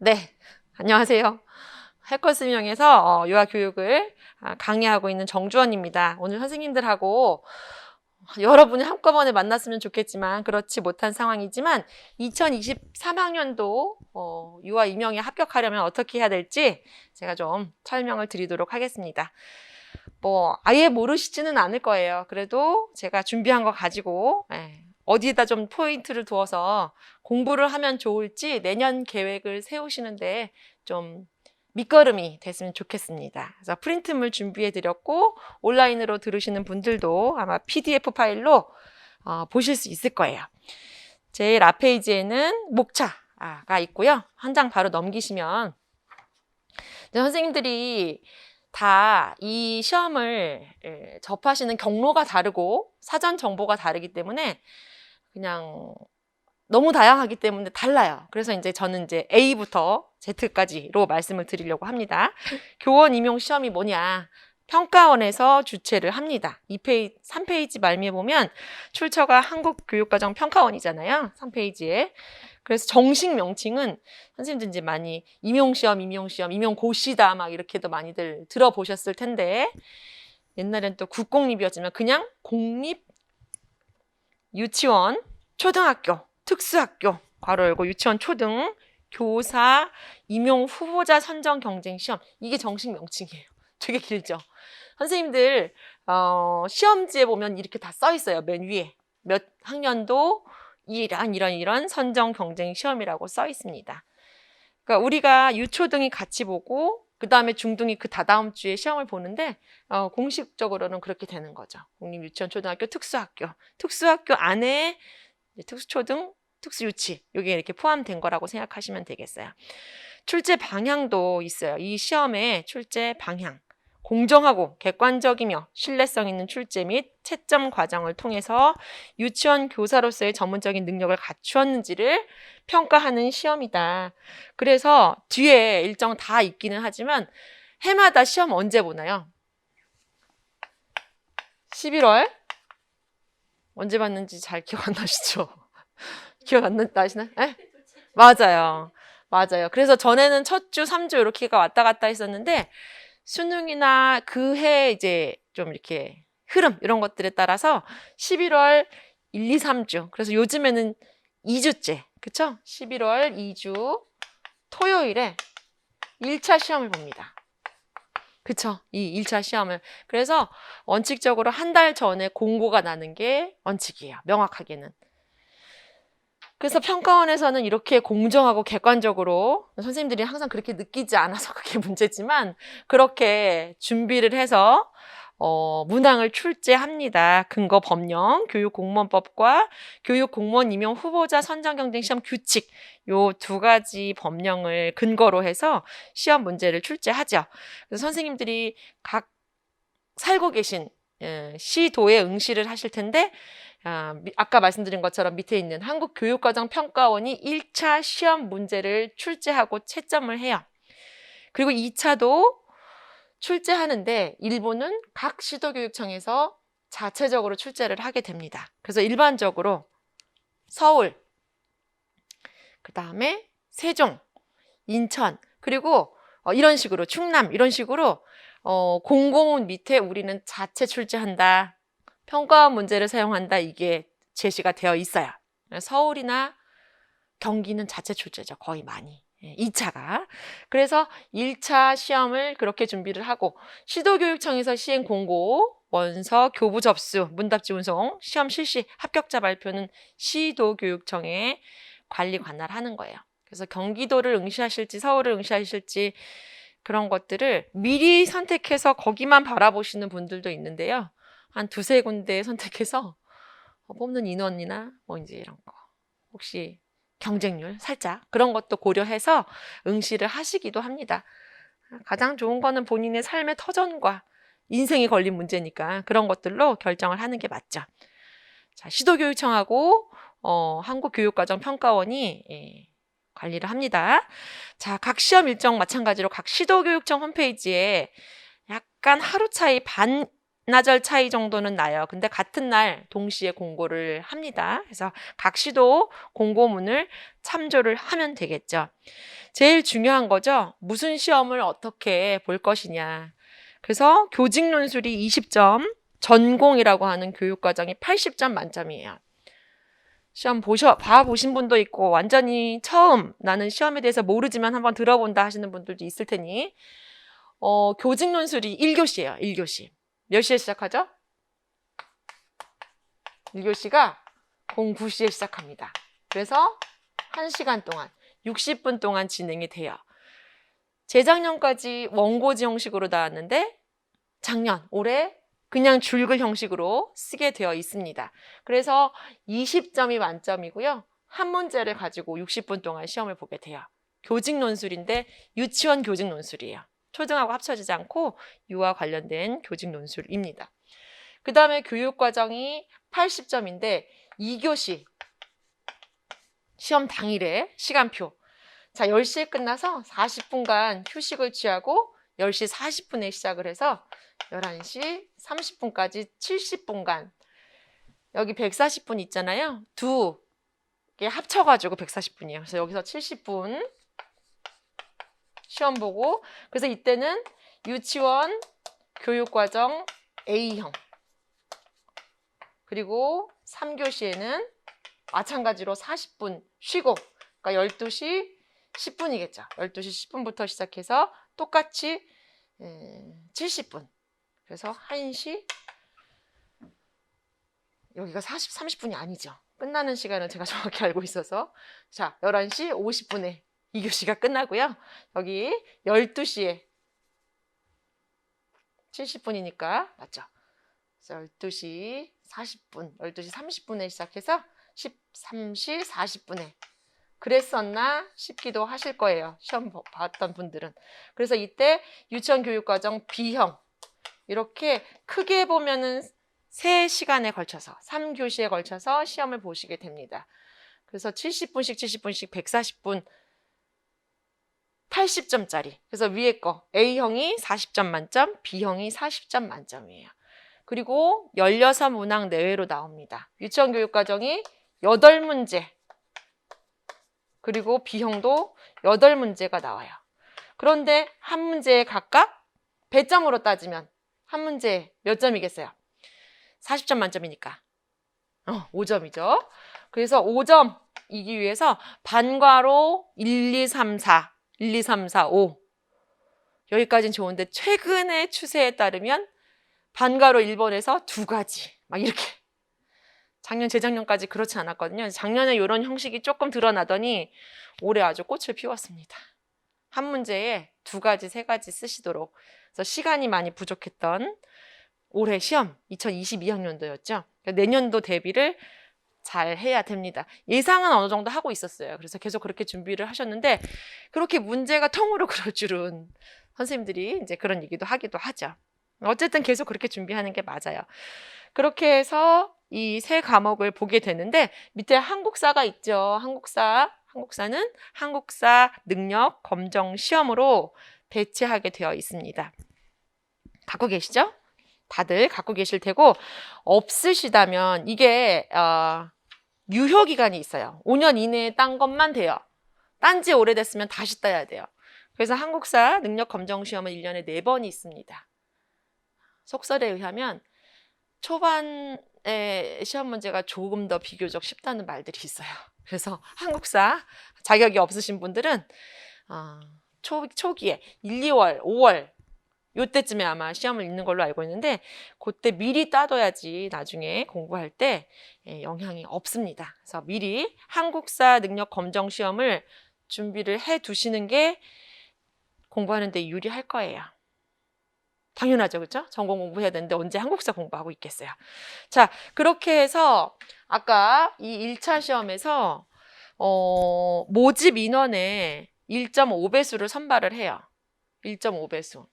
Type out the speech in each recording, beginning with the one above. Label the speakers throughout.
Speaker 1: 네, 안녕하세요. 해커스명에서 유아교육을 강의하고 있는 정주원입니다. 오늘 선생님들하고 여러분이 한꺼번에 만났으면 좋겠지만 그렇지 못한 상황이지만 2023학년도 유아 임용에 합격하려면 어떻게 해야 될지 제가 좀 설명을 드리도록 하겠습니다. 아예 모르시지는 않을 거예요. 그래도 제가 준비한 거 가지고 어디에다 좀 포인트를 두어서 공부를 하면 좋을지 내년 계획을 세우시는데 좀 밑거름이 됐으면 좋겠습니다. 그래서 프린트물 준비해 드렸고 온라인으로 들으시는 분들도 아마 PDF 파일로 보실 수 있을 거예요. 제일 앞 페이지에는 목차가 있고요. 한 장 바로 넘기시면 선생님들이 다 이 시험을 접하시는 경로가 다르고 사전 정보가 다르기 때문에 그냥 너무 다양하기 때문에 달라요. 그래서 이제 저는 이제 A부터 Z까지로 말씀을 드리려고 합니다. 교원 임용 시험이 뭐냐? 평가원에서 주최를 합니다. 3페이지 말미에 보면 출처가 한국교육과정평가원이잖아요. 3페이지에. 그래서 정식 명칭은 선생님들 이제 많이 임용시험, 임용고시다 막 이렇게도 많이들 들어보셨을 텐데 옛날엔 또 국공립이었지만 그냥 공립 유치원, 초등학교, 특수학교, 괄호 열고 유치원, 초등, 교사, 임용 후보자 선정 경쟁 시험. 이게 정식 명칭이에요. 되게 길죠. 선생님들 시험지에 보면 이렇게 다 써 있어요. 맨 위에 몇 학년도 이런 선정 경쟁 시험이라고 써 있습니다. 그러니까 우리가 유초등이 같이 보고 그 다음에 중등이 그 다다음 주에 시험을 보는데 공식적으로는 그렇게 되는 거죠. 공립유치원, 초등학교, 특수학교 안에 특수초등, 특수유치 이게 이렇게 포함된 거라고 생각하시면 되겠어요. 출제 방향도 있어요. 이 시험의 출제 방향. 공정하고 객관적이며 신뢰성 있는 출제 및 채점 과정을 통해서 유치원 교사로서의 전문적인 능력을 갖추었는지를 평가하는 시험이다. 그래서 뒤에 일정 다 있기는 하지만 해마다 시험 언제 보나요? 11월? 언제 봤는지 잘 기억 안 나시죠? 기억 안 나시나요? 맞아요. 그래서 전에는 첫 주, 3주 이렇게가 왔다 갔다 했었는데 수능이나 그 해 이제 좀 이렇게 흐름 이런 것들에 따라서 11월 1, 2, 3주. 그래서 요즘에는 2주째. 그쵸? 11월 2주 토요일에 1차 시험을 봅니다. 그쵸? 이 1차 시험을. 그래서 원칙적으로 한 달 전에 공고가 나는 게 원칙이에요. 명확하게는. 그래서 평가원에서는 이렇게 공정하고 객관적으로 선생님들이 항상 그렇게 느끼지 않아서 그게 문제지만 그렇게 준비를 해서 문항을 출제합니다. 근거 법령, 교육공무원법과 교육공무원 임용 후보자 선정경쟁시험 규칙 요 두 가지 법령을 근거로 해서 시험 문제를 출제하죠. 그래서 선생님들이 각 살고 계신 시도에 응시를 하실 텐데 아까 말씀드린 것처럼 밑에 있는 한국교육과정평가원이 1차 시험 문제를 출제하고 채점을 해요. 그리고 2차도 출제하는데 일부는 각 시도교육청에서 자체적으로 출제를 하게 됩니다. 그래서 일반적으로 서울, 그 다음에 세종, 인천, 그리고 이런 식으로 충남 이런 식으로 공고문 밑에 우리는 자체 출제한다. 평가원 문제를 사용한다. 이게 제시가 되어 있어요. 서울이나 경기는 자체 출제죠. 거의 많이. 2차가. 그래서 1차 시험을 그렇게 준비를 하고 시도교육청에서 시행 공고, 원서, 교부 접수, 문답지 운송, 시험 실시, 합격자 발표는 시도교육청에 관리 관할하는 거예요. 그래서 경기도를 응시하실지 서울을 응시하실지 그런 것들을 미리 선택해서 거기만 바라보시는 분들도 있는데요. 한 두세 군데 선택해서 뽑는 인원이나 이제 이런 거 혹시 경쟁률 살짝 그런 것도 고려해서 응시를 하시기도 합니다. 가장 좋은 거는 본인의 삶의 터전과 인생이 걸린 문제니까 그런 것들로 결정을 하는 게 맞죠. 자, 시도교육청하고 한국교육과정평가원이 관리를 합니다. 자, 각 시험 일정 마찬가지로 각 시도교육청 홈페이지에 약간 하루 차이 반 반나절 차이 정도는 나요. 근데 같은 날 동시에 공고를 합니다. 그래서 각 시도 공고문을 참조를 하면 되겠죠. 제일 중요한 거죠. 무슨 시험을 어떻게 볼 것이냐. 그래서 교직 논술이 20점, 전공이라고 하는 교육과정이 80점 만점이에요. 시험 봐보신 분도 있고 완전히 처음 나는 시험에 대해서 모르지만 한번 들어본다 하시는 분들도 있을 테니 교직 논술이 1교시예요. 1교시. 몇 시에 시작하죠? 1교시가 09시에 시작합니다. 그래서 1시간 동안 60분 동안 진행이 돼요. 재작년까지 원고지 형식으로 나왔는데 올해 그냥 줄글 형식으로 쓰게 되어 있습니다. 그래서 20점이 만점이고요. 한 문제를 가지고 60분 동안 시험을 보게 돼요. 교직 논술인데 유치원 교직 논술이에요. 초등하고 합쳐지지 않고 유아 관련된 교직 논술입니다. 그 다음에 교육과정이 80점인데 2교시 시험 당일에 시간표. 자, 10시에 끝나서 40분간 휴식을 취하고 10시 40분에 시작을 해서 11시 30분까지 70분간 여기 140분 있잖아요. 두 개 합쳐가지고 140분이에요. 그래서 여기서 70분 시험 보고 그래서 이때는 유치원 교육과정 A형 그리고 3교시에는 마찬가지로 40분 쉬고 그러니까 12시 10분이겠죠. 12시 10분부터 시작해서 똑같이 70분 그래서 1시 여기가 30분이 아니죠. 끝나는 시간은 제가 정확히 알고 있어서 자 11시 50분에 2교시가 끝나고요. 여기 12시에 70분이니까 맞죠? 그래서 12시 40분, 12시 30분에 시작해서 13시 40분에 그랬었나 싶기도 하실 거예요. 시험 봤던 분들은. 그래서 이때 유치원 교육과정 B형 이렇게 크게 보면은 3시간에 걸쳐서 3교시에 걸쳐서 시험을 보시게 됩니다. 그래서 70분씩 140분 80점짜리. 그래서 위에 거 A형이 40점 만점, B형이 40점 만점이에요. 그리고 16문항 내외로 나옵니다. 유치원 교육과정이 8문제 그리고 B형도 8문제가 나와요. 그런데 한 문제에 각각 배점으로 따지면 한 문제에 몇 점이겠어요? 40점 만점이니까 5점이죠. 그래서 5점이기 위해서 반괄호 1, 2, 3, 4 1, 2, 3, 4, 5 여기까지는 좋은데 최근의 추세에 따르면 반괄호 1번에서 2가지 막 이렇게 재작년까지 그렇지 않았거든요. 작년에 이런 형식이 조금 드러나더니 올해 아주 꽃을 피웠습니다. 한 문제에 2가지, 3가지 쓰시도록. 그래서 시간이 많이 부족했던 올해 시험 2022학년도였죠. 내년도 대비를 잘 해야 됩니다. 예상은 어느 정도 하고 있었어요. 그래서 계속 그렇게 준비를 하셨는데 그렇게 문제가 통으로 그럴 줄은 선생님들이 이제 그런 얘기도 하기도 하죠. 어쨌든 계속 그렇게 준비하는 게 맞아요. 그렇게 해서 이 3과목을 보게 되는데 밑에 한국사가 있죠. 한국사는 한국사 능력 검정 시험으로 배치하게 되어 있습니다. 갖고 계시죠? 다들 갖고 계실 테고 없으시다면 이게 유효 기간이 있어요. 5년 이내에 딴 것만 돼요. 딴 지 오래됐으면 다시 따야 돼요. 그래서 한국사 능력 검정 시험은 1년에 4번이 있습니다. 속설에 의하면 초반에 시험 문제가 조금 더 비교적 쉽다는 말들이 있어요. 그래서 한국사 자격이 없으신 분들은 초기에 1, 2월, 5월 요때쯤에 아마 시험을 있는 걸로 알고 있는데 그때 미리 따둬야지 나중에 공부할 때 영향이 없습니다. 그래서 미리 한국사 능력 검정 시험을 준비를 해 두시는 게 공부하는 데 유리할 거예요. 당연하죠. 그렇죠? 전공 공부해야 되는데 언제 한국사 공부하고 있겠어요. 자, 그렇게 해서 아까 이 1차 시험에서 모집 인원의 1.5배수를 선발을 해요. 1.5배수.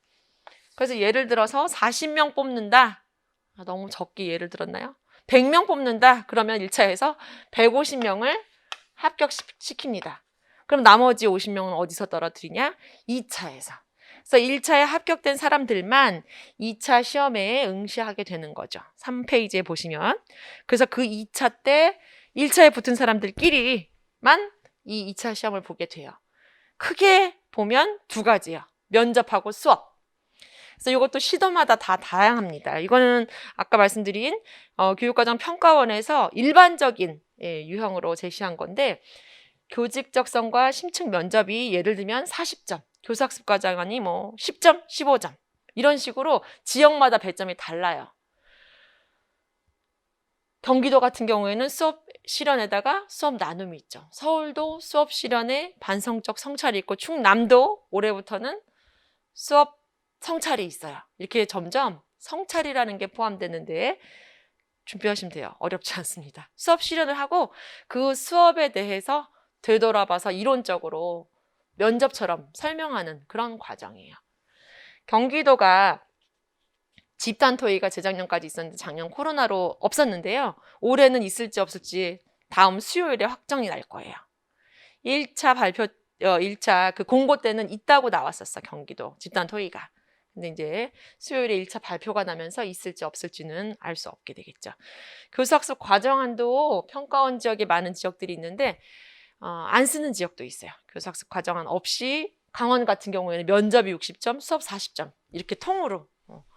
Speaker 1: 그래서 예를 들어서 40명 뽑는다. 너무 적게 예를 들었나요? 100명 뽑는다. 그러면 1차에서 150명을 합격시킵니다. 그럼 나머지 50명은 어디서 떨어뜨리냐? 2차에서. 그래서 1차에 합격된 사람들만 2차 시험에 응시하게 되는 거죠. 3페이지에 보시면. 그래서 그 2차 때 1차에 붙은 사람들끼리만 이 2차 시험을 보게 돼요. 크게 보면 두 가지예요. 면접하고 수업. 그래서 이것도 시도마다 다 다양합니다. 이거는 아까 말씀드린 교육과정 평가원에서 일반적인 유형으로 제시한 건데 교직 적성과 심층 면접이 예를 들면 40점, 교사학습 과정이 뭐 10점, 15점 이런 식으로 지역마다 배점이 달라요. 경기도 같은 경우에는 수업 실현에다가 수업 나눔이 있죠. 서울도 수업 실현에 반성적 성찰이 있고 충남도 올해부터는 수업 성찰이 있어요. 이렇게 점점 성찰이라는 게 포함되는데 준비하시면 돼요. 어렵지 않습니다. 수업 실현을 하고 그 수업에 대해서 되돌아봐서 이론적으로 면접처럼 설명하는 그런 과정이에요. 경기도가 집단 토의가 재작년까지 있었는데 작년 코로나로 없었는데요. 올해는 있을지 없을지 다음 수요일에 확정이 날 거예요. 1차 그 공고 때는 있다고 나왔었어, 경기도 집단 토의가. 근데 이제 수요일에 1차 발표가 나면서 있을지 없을지는 알 수 없게 되겠죠. 교사학습 과정안도 평가원 지역에 많은 지역들이 있는데 안 쓰는 지역도 있어요. 교사학습 과정안 없이 강원 같은 경우에는 면접이 60점, 수업 40점 이렇게 통으로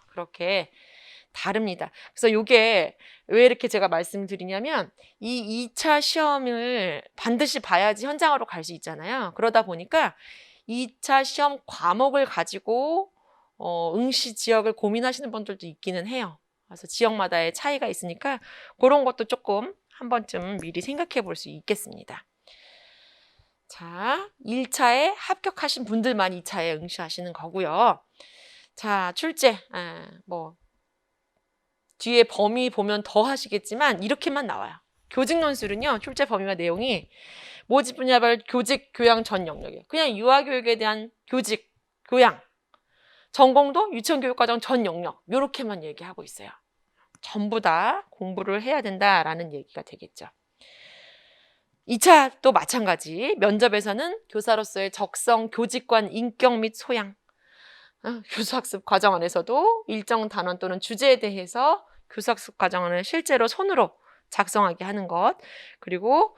Speaker 1: 그렇게 다릅니다. 그래서 이게 왜 이렇게 제가 말씀드리냐면 이 2차 시험을 반드시 봐야지 현장으로 갈 수 있잖아요. 그러다 보니까 2차 시험 과목을 가지고 응시 지역을 고민하시는 분들도 있기는 해요. 그래서 지역마다의 차이가 있으니까 그런 것도 조금 한 번쯤 미리 생각해 볼 수 있겠습니다. 자, 1차에 합격하신 분들만 2차에 응시하시는 거고요. 자, 출제. 뒤에 범위 보면 더 하시겠지만 이렇게만 나와요. 교직 논술은요. 출제 범위와 내용이 모집 분야별 교직 교양 전 영역이에요. 그냥 유아교육에 대한 교직, 교양. 전공도 유치원 교육과정 전 영역. 이렇게만 얘기하고 있어요. 전부 다 공부를 해야 된다라는 얘기가 되겠죠. 2차도 마찬가지. 면접에서는 교사로서의 적성, 교직관, 인격 및 소양. 교사학습 과정안에서도 일정 단원 또는 주제에 대해서 교사학습 과정안을 실제로 손으로 작성하게 하는 것, 그리고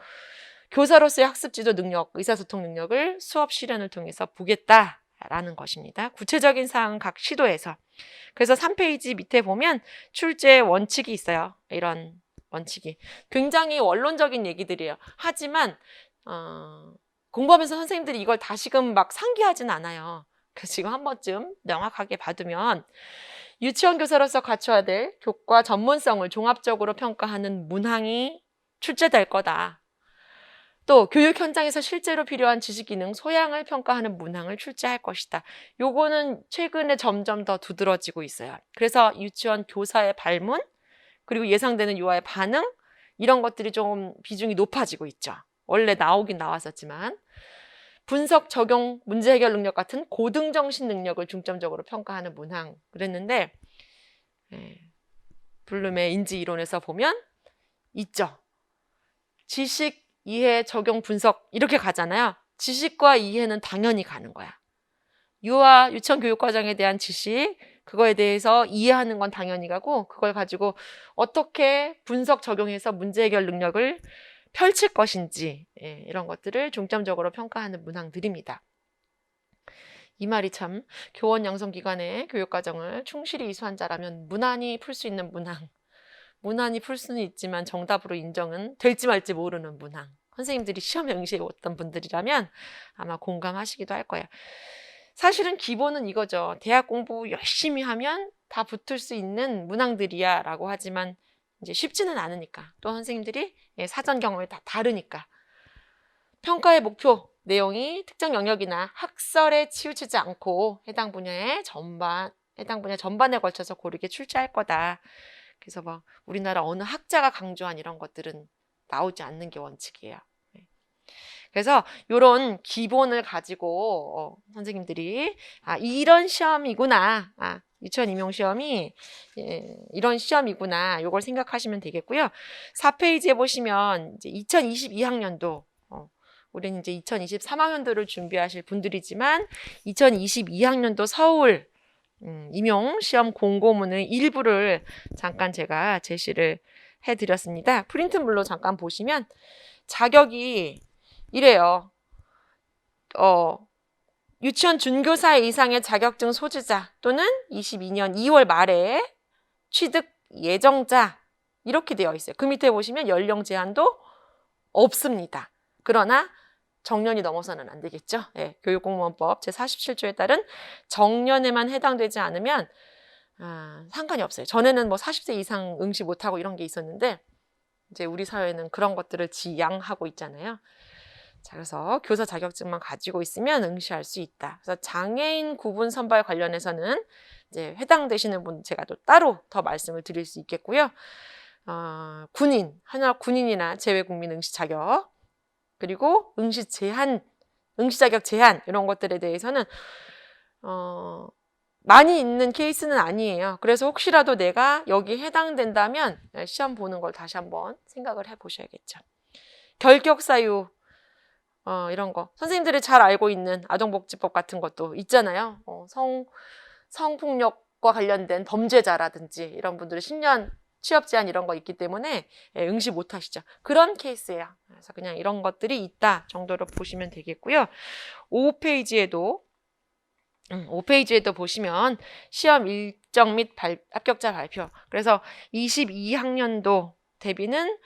Speaker 1: 교사로서의 학습 지도 능력, 의사소통 능력을 수업 실현을 통해서 보겠다라는 것입니다. 구체적인 사항은 각 시도에서. 그래서 3페이지 밑에 보면 출제 원칙이 있어요. 이런 원칙이. 굉장히 원론적인 얘기들이에요. 하지만 공부하면서 선생님들이 이걸 다시금 막 상기하진 않아요. 그래서 지금 한 번쯤 명확하게 받으면 유치원 교사로서 갖춰야 될 교과 전문성을 종합적으로 평가하는 문항이 출제될 거다. 또 교육 현장에서 실제로 필요한 지식 기능, 소양을 평가하는 문항을 출제할 것이다. 요거는 최근에 점점 더 두드러지고 있어요. 그래서 유치원 교사의 발문, 그리고 예상되는 유아의 반응, 이런 것들이 좀 비중이 높아지고 있죠. 원래 나오긴 나왔었지만 분석, 적용, 문제 해결 능력 같은 고등정신 능력을 중점적으로 평가하는 문항 그랬는데 블룸의 인지 이론에서 보면 있죠. 지식, 이해, 적용, 분석 이렇게 가잖아요. 지식과 이해는 당연히 가는 거야. 유아, 유치원 교육과정에 대한 지식, 그거에 대해서 이해하는 건 당연히 가고 그걸 가지고 어떻게 분석, 적용해서 문제 해결 능력을 펼칠 것인지 이런 것들을 중점적으로 평가하는 문항들입니다. 이 말이 참 교원 양성기관의 교육과정을 충실히 이수한 자라면 무난히 풀 수 있는 문항, 무난히 풀 수는 있지만 정답으로 인정은 될지 말지 모르는 문항. 선생님들이 시험에 응시해왔던 분들이라면 아마 공감하시기도 할 거예요. 사실은 기본은 이거죠. 대학 공부 열심히 하면 다 붙을 수 있는 문항들이야 라고 하지만 이제 쉽지는 않으니까 또 선생님들이 사전 경험이 다 다르니까 평가의 목표 내용이 특정 영역이나 학설에 치우치지 않고 해당 분야 전반에 걸쳐서 고르게 출제할 거다. 그래서 뭐 우리나라 어느 학자가 강조한 이런 것들은 나오지 않는 게 원칙이에요. 그래서 이런 기본을 가지고 선생님들이 이런 시험이구나. 유치원 임용시험이 이런 시험이구나. 이걸 생각하시면 되겠고요. 4페이지에 보시면 이제 2022학년도 우리는 이제 2023학년도를 준비하실 분들이지만 2022학년도 서울 임용 시험 공고문의 일부를 잠깐 제가 제시를 해드렸습니다. 프린트물로 잠깐 보시면 자격이 이래요. 유치원 준교사 이상의 자격증 소지자 또는 22년 2월 말에 취득 예정자 이렇게 되어 있어요. 그 밑에 보시면 연령 제한도 없습니다. 그러나 정년이 넘어서는 안 되겠죠. 예, 교육공무원법 제47조에 따른 정년에만 해당되지 않으면 상관이 없어요. 전에는 뭐 40세 이상 응시 못하고 이런 게 있었는데 이제 우리 사회는 그런 것들을 지양하고 있잖아요. 자, 그래서 교사 자격증만 가지고 있으면 응시할 수 있다. 그래서 장애인 구분 선발 관련해서는 이제 해당되시는 분 제가 또 따로 더 말씀을 드릴 수 있겠고요. 군인, 현역 군인이나 재외국민 응시 자격, 그리고 응시 제한, 응시 자격 제한 이런 것들에 대해서는 많이 있는 케이스는 아니에요. 그래서 혹시라도 내가 여기 해당된다면 시험 보는 걸 다시 한번 생각을 해보셔야겠죠. 결격 사유 이런 거 선생님들이 잘 알고 있는 아동복지법 같은 것도 있잖아요. 성폭력과 관련된 범죄자라든지 이런 분들은 10년 취업 제한 이런 거 있기 때문에 응시 못 하시죠. 그런 케이스예요. 그래서 그냥 이런 것들이 있다 정도로 보시면 되겠고요. 5페이지에도 보시면 시험 일정 및 합격자 발표. 그래서 22학년도 대비는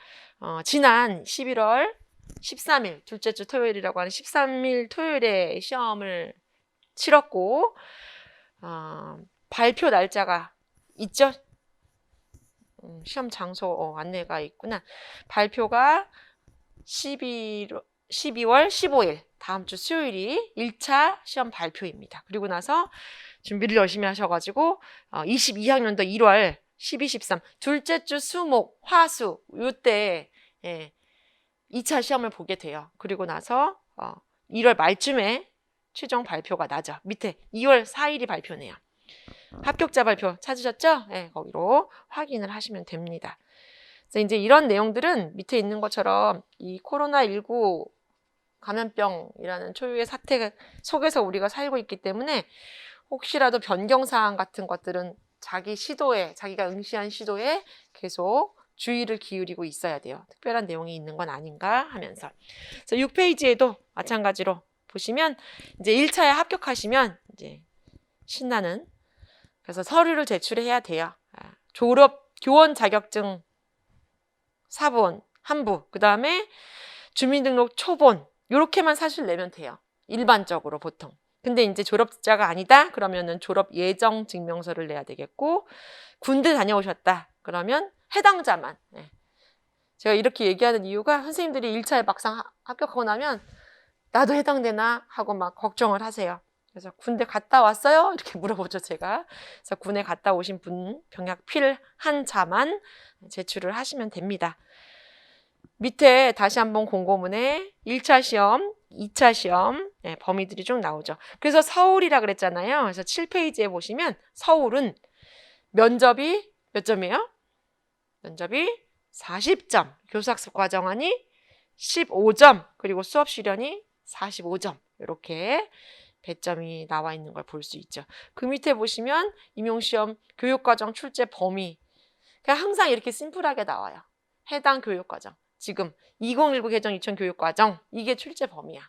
Speaker 1: 지난 11월 13일, 둘째 주 토요일이라고 하는 13일 토요일에 시험을 치렀고 발표 날짜가 있죠? 시험 장소 안내가 있구나. 발표가 12월 15일 다음 주 수요일이 1차 시험 발표입니다. 그리고 나서 준비를 열심히 하셔가지고 22학년도 1월 12, 13 둘째 주 수목, 화수 이때 2차 시험을 보게 돼요. 그리고 나서 1월 말쯤에 최종 발표가 나죠. 밑에 2월 4일이 발표네요. 합격자 발표 찾으셨죠? 네, 거기로 확인을 하시면 됩니다. 그래서 이제 이런 내용들은 밑에 있는 것처럼 이 코로나19 감염병이라는 초유의 사태 속에서 우리가 살고 있기 때문에 혹시라도 변경사항 같은 것들은 자기가 응시한 시도에 계속 주의를 기울이고 있어야 돼요. 특별한 내용이 있는 건 아닌가 하면서. 그래서 6페이지에도 마찬가지로 보시면 이제 1차에 합격하시면 이제 신나는 그래서 서류를 제출해야 돼요. 졸업 교원 자격증 사본 한 부, 그 다음에 주민등록 초본 이렇게만 사실 내면 돼요. 일반적으로 보통. 근데 이제 졸업자가 아니다 그러면은 졸업 예정 증명서를 내야 되겠고 군대 다녀오셨다 그러면 해당자만. 제가 이렇게 얘기하는 이유가 선생님들이 1차에 막상 합격하고 나면 나도 해당되나 하고 막 걱정을 하세요. 그래서 군대 갔다 왔어요? 이렇게 물어보죠, 제가. 그래서 군에 갔다 오신 분 병약 필 한 자만 제출을 하시면 됩니다. 밑에 다시 한번 공고문에 1차 시험, 2차 시험 범위들이 쭉 나오죠. 그래서 서울이라 그랬잖아요. 그래서 7페이지에 보시면 서울은 면접이 몇 점이에요? 면접이 40점, 교사학습 과정안이 15점, 그리고 수업 수련이 45점 이렇게 배점이 나와 있는 걸 볼 수 있죠. 그 밑에 보시면 임용시험 교육과정 출제 범위 그냥 항상 이렇게 심플하게 나와요. 해당 교육과정 지금 2019 개정 유치원 교육과정 이게 출제 범위야.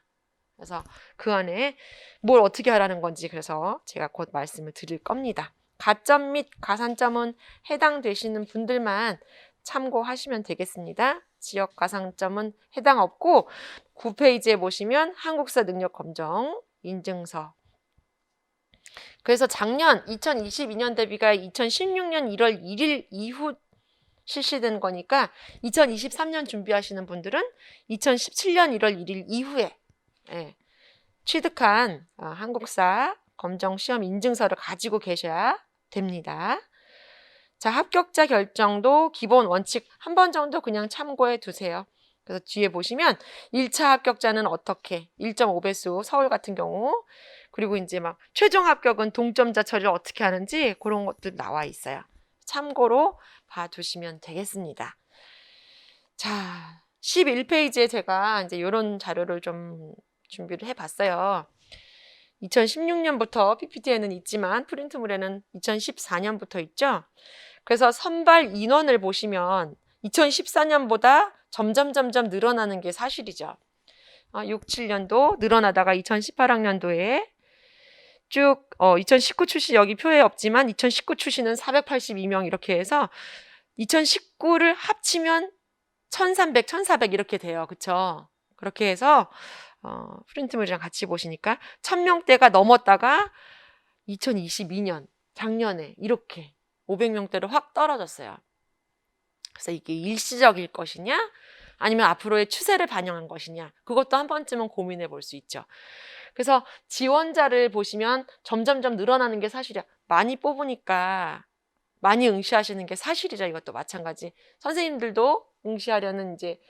Speaker 1: 그래서 그 안에 뭘 어떻게 하라는 건지 그래서 제가 곧 말씀을 드릴 겁니다. 가점 및 가산점은 해당되시는 분들만 참고하시면 되겠습니다. 지역 가산점은 해당 없고 9페이지에 보시면 한국사 능력 검정 인증서. 그래서 작년 2022년 대비가 2016년 1월 1일 이후 실시된 거니까 2023년 준비하시는 분들은 2017년 1월 1일 이후에 취득한 한국사 검정 시험 인증서를 가지고 계셔야 됩니다. 자, 합격자 결정도 기본 원칙 한 번 정도 그냥 참고해 두세요. 그래서 뒤에 보시면 1차 합격자는 어떻게 1.5배수 서울 같은 경우 그리고 이제 막 최종 합격은 동점자 처리를 어떻게 하는지 그런 것들 나와 있어요. 참고로 봐두시면 되겠습니다. 자, 11페이지에 제가 이제 이런 자료를 좀 준비를 해봤어요. 2016년부터 PPT에는 있지만 프린트물에는 2014년부터 있죠. 그래서 선발 인원을 보시면 2014년보다 점점 늘어나는 게 사실이죠. 6, 7년도 늘어나다가 2018학년도에 쭉 2019 출시 여기 표에 없지만 2019 출시는 482명 이렇게 해서 2019를 합치면 1300, 1400 이렇게 돼요. 그쵸? 그렇게 해서 프린트물이랑 같이 보시니까 1000명대가 넘었다가 2022년 작년에 이렇게 500명대로 확 떨어졌어요. 그래서 이게 일시적일 것이냐 아니면 앞으로의 추세를 반영한 것이냐 그것도 한 번쯤은 고민해 볼 수 있죠. 그래서 지원자를 보시면 점점 늘어나는 게 사실이야. 많이 뽑으니까 많이 응시하시는 게 사실이죠. 이것도 마찬가지. 선생님들도 응시하려는 이제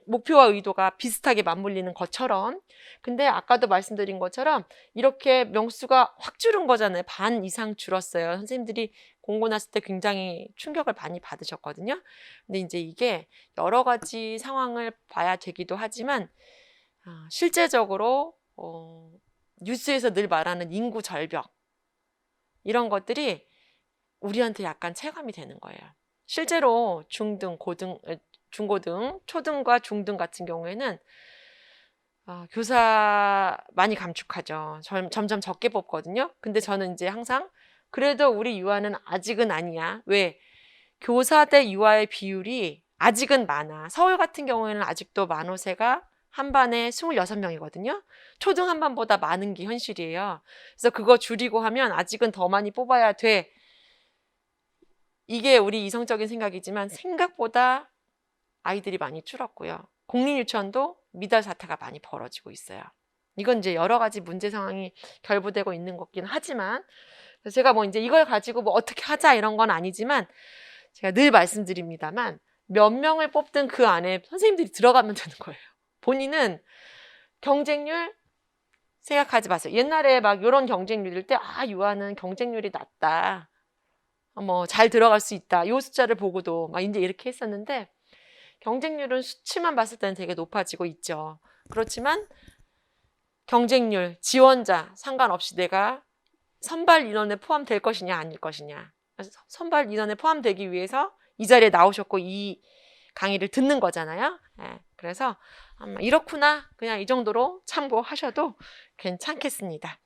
Speaker 1: 목표와 의도가 비슷하게 맞물리는 것처럼. 근데 아까도 말씀드린 것처럼 이렇게 명수가 확 줄은 거잖아요. 반 이상 줄었어요. 선생님들이 공고 났을 때 굉장히 충격을 많이 받으셨거든요. 근데 이제 이게 여러 가지 상황을 봐야 되기도 하지만 실제적으로 뉴스에서 늘 말하는 인구 절벽 이런 것들이 우리한테 약간 체감이 되는 거예요. 실제로 중등, 중고등, 초등과 중등 같은 경우에는 교사 많이 감축하죠. 점점 적게 뽑거든요. 근데 저는 이제 항상 그래도 우리 유아는 아직은 아니야. 왜? 교사 대 유아의 비율이 아직은 많아. 서울 같은 경우에는 아직도 만호세가 한 반에 26명이거든요. 초등 한 반보다 많은 게 현실이에요. 그래서 그거 줄이고 하면 아직은 더 많이 뽑아야 돼. 이게 우리 이성적인 생각이지만 생각보다 아이들이 많이 줄었고요. 공립유치원도 미달 사태가 많이 벌어지고 있어요. 이건 이제 여러 가지 문제 상황이 결부되고 있는 거긴 하지만 제가 뭐 이제 이걸 가지고 뭐 어떻게 하자 이런 건 아니지만 제가 늘 말씀드립니다만 몇 명을 뽑든 그 안에 선생님들이 들어가면 되는 거예요. 본인은 경쟁률 생각하지 마세요. 옛날에 막 이런 경쟁률일 때 유아는 경쟁률이 낮다. 뭐 잘 들어갈 수 있다. 이 숫자를 보고도 막 이제 이렇게 했었는데 경쟁률은 수치만 봤을 때는 되게 높아지고 있죠. 그렇지만 경쟁률, 지원자 상관없이 내가 선발 인원에 포함될 것이냐 아닐 것이냐. 선발 인원에 포함되기 위해서 이 자리에 나오셨고 이 강의를 듣는 거잖아요. 그래서 아마 이렇구나 그냥 이 정도로 참고하셔도 괜찮겠습니다.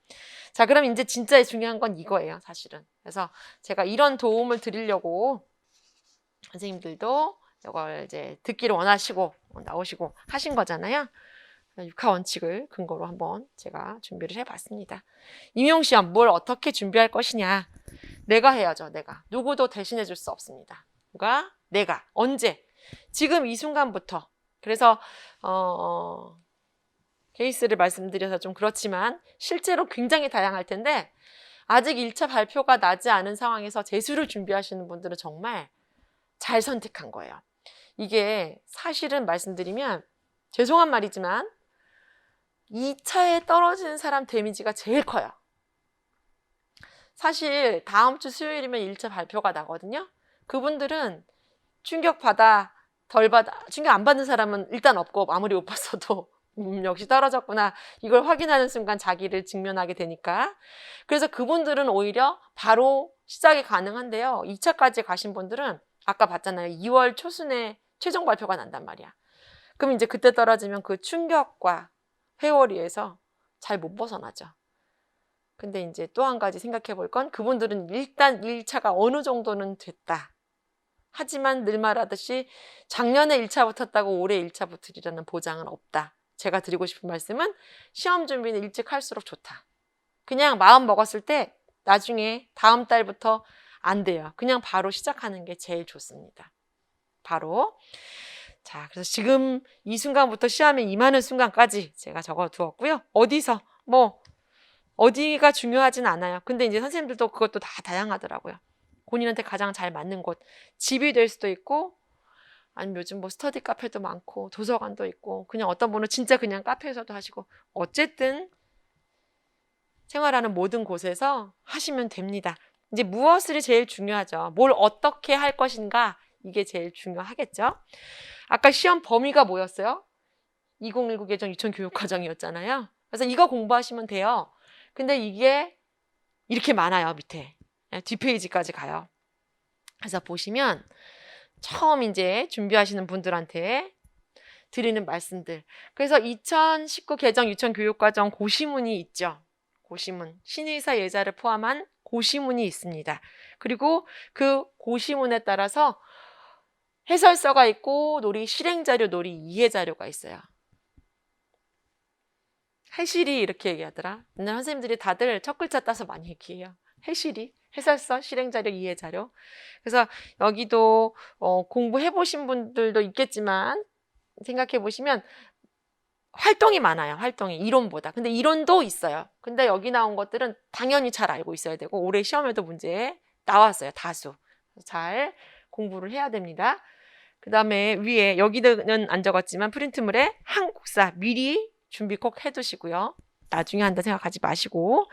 Speaker 1: 자, 그럼 이제 진짜 중요한 건 이거예요, 사실은. 그래서 제가 이런 도움을 드리려고 선생님들도 이걸 이제 듣기를 원하시고 나오시고 하신 거잖아요. 육하 원칙을 근거로 한번 제가 준비를 해봤습니다. 임용시험 뭘 어떻게 준비할 것이냐. 내가 해야죠. 내가. 누구도 대신해 줄 수 없습니다. 내가. 언제? 지금 이 순간부터. 그래서 케이스를 말씀드려서 좀 그렇지만 실제로 굉장히 다양할 텐데 아직 1차 발표가 나지 않은 상황에서 재수를 준비하시는 분들은 정말 잘 선택한 거예요. 이게 사실은 말씀드리면 죄송한 말이지만 2차에 떨어지는 사람 데미지가 제일 커요. 사실 다음 주 수요일이면 1차 발표가 나거든요. 그분들은 충격 안 받는 사람은 일단 없고 아무리 못 봤어도 역시 떨어졌구나 이걸 확인하는 순간 자기를 직면하게 되니까. 그래서 그분들은 오히려 바로 시작이 가능한데요. 2차까지 가신 분들은 아까 봤잖아요. 2월 초순에 최종 발표가 난단 말이야. 그럼 이제 그때 떨어지면 그 충격과 회오리에서 잘 못 벗어나죠. 근데 이제 또 한 가지 생각해 볼 건 그분들은 일단 1차가 어느 정도는 됐다. 하지만 늘 말하듯이 작년에 1차 붙었다고 올해 1차 붙으리라는 보장은 없다. 제가 드리고 싶은 말씀은 시험 준비는 일찍 할수록 좋다. 그냥 마음 먹었을 때 나중에 다음 달부터 안 돼요. 그냥 바로 시작하는 게 제일 좋습니다. 바로. 자, 그래서 지금 이 순간부터 시험에 임하는 순간까지 제가 적어 두었고요. 어디서 어디가 중요하진 않아요. 근데 이제 선생님들도 그것도 다 다양하더라고요. 본인한테 가장 잘 맞는 곳. 집이 될 수도 있고 아니면 요즘 뭐 스터디 카페도 많고 도서관도 있고 그냥 어떤 분은 진짜 그냥 카페에서도 하시고 어쨌든 생활하는 모든 곳에서 하시면 됩니다. 이제 무엇이 제일 중요하죠. 뭘 어떻게 할 것인가 이게 제일 중요하겠죠. 아까 시험 범위가 뭐였어요? 2019 개정 유치원 교육과정이었잖아요. 그래서 이거 공부하시면 돼요. 근데 이게 이렇게 많아요, 밑에. 뒷페이지까지 가요. 그래서 보시면 처음 이제 준비하시는 분들한테 드리는 말씀들. 그래서 2019 개정 유치원 교육과정 고시문이 있죠. 고시문. 신의사 예자를 포함한 고시문이 있습니다. 그리고 그 고시문에 따라서 해설서가 있고 놀이 실행자료, 놀이 이해자료가 있어요. 해실이 이렇게 얘기하더라. 옛날 선생님들이 다들 첫 글자 따서 많이 얘기해요. 해실이. 해설서, 실행자료, 이해자료. 그래서 여기도 공부해보신 분들도 있겠지만 생각해보시면 활동이 많아요. 활동이. 이론보다. 근데 이론도 있어요. 근데 여기 나온 것들은 당연히 잘 알고 있어야 되고 올해 시험에도 문제에 나왔어요. 다수. 잘 공부를 해야 됩니다. 그 다음에 위에 여기는 안 적었지만 프린트물에 한국사 미리 준비 꼭 해두시고요. 나중에 한다 생각하지 마시고.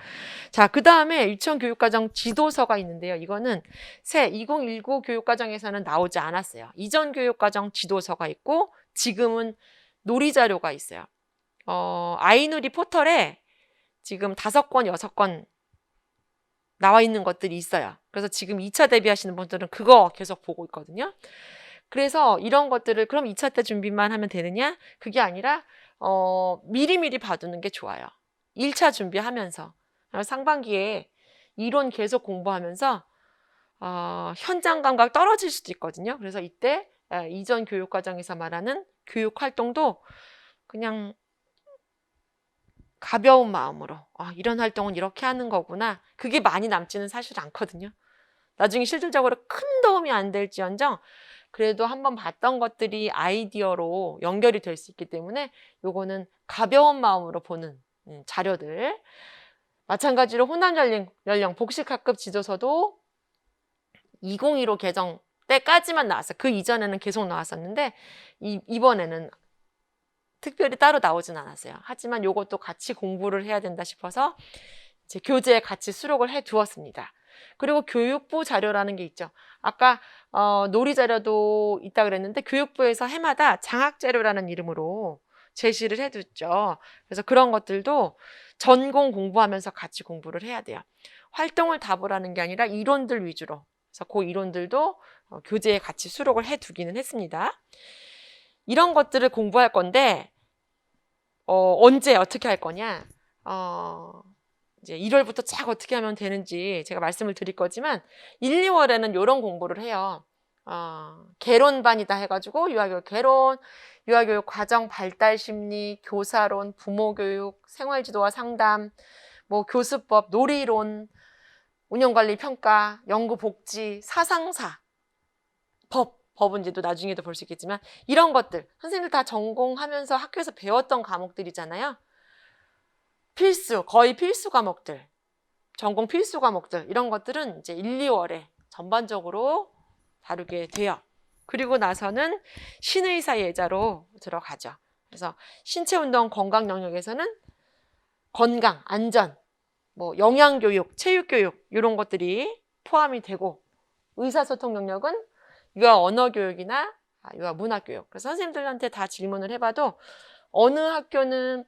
Speaker 1: 자, 그 다음에 유치원 교육과정 지도서가 있는데요. 이거는 새 2019 교육과정에서는 나오지 않았어요. 이전 교육과정 지도서가 있고 지금은 놀이자료가 있어요. 아이누리 포털에 지금 5권, 6권 나와 있는 것들이 있어요. 그래서 지금 2차 대비하시는 분들은 그거 계속 보고 있거든요. 그래서 이런 것들을 그럼 2차 때 준비만 하면 되느냐? 그게 아니라 미리미리 봐두는 게 좋아요. 1차 준비하면서 상반기에 이론 계속 공부하면서 현장 감각 떨어질 수도 있거든요. 그래서 이때 이전 교육과정에서 말하는 교육 활동도 그냥 가벼운 마음으로 이런 활동은 이렇게 하는 거구나. 그게 많이 남지는 사실 않거든요. 나중에 실질적으로 큰 도움이 안 될지언정 그래도 한번 봤던 것들이 아이디어로 연결이 될 수 있기 때문에 요거는 가벼운 마음으로 보는 자료들. 마찬가지로 호남 연령 복식학급 지도서도 2015 개정 때까지만 나왔어요. 그 이전에는 계속 나왔었는데 이번에는 특별히 따로 나오진 않았어요. 하지만 요것도 같이 공부를 해야 된다 싶어서 이제 교재에 같이 수록을 해 두었습니다. 그리고 교육부 자료라는 게 있죠. 아까 놀이 자료도 있다 그랬는데 교육부에서 해마다 장학 자료라는 이름으로 제시를 해뒀죠. 그래서 그런 것들도 전공 공부하면서 같이 공부를 해야 돼요. 활동을 다 보라는 게 아니라 이론들 위주로. 그래서 그 이론들도 교재에 같이 수록을 해두기는 했습니다. 이런 것들을 공부할 건데 언제 어떻게 할 거냐? 이제 1월부터 쫙 어떻게 하면 되는지 제가 말씀을 드릴 거지만 1, 2월에는 이런 공부를 해요. 개론반이다 해가지고 유아교육 개론, 유아교육 과정 발달 심리, 교사론, 부모교육, 생활지도와 상담, 뭐 교수법, 놀이론, 운영관리 평가, 연구복지, 사상사, 법은 이제 또 나중에도 볼 수 있겠지만 이런 것들 선생님들 다 전공하면서 학교에서 배웠던 과목들이잖아요. 필수, 거의 필수 과목들, 전공 필수 과목들 이런 것들은 이제 1, 2월에 전반적으로 다루게 돼요. 그리고 나서는 신의사 예자로 들어가죠. 그래서 신체운동 건강 영역에서는 건강, 안전, 뭐 영양교육, 체육교육 이런 것들이 포함이 되고 의사소통 영역은 유아 언어교육이나 유아 문화교육. 그래서 선생님들한테 다 질문을 해봐도 어느 학교는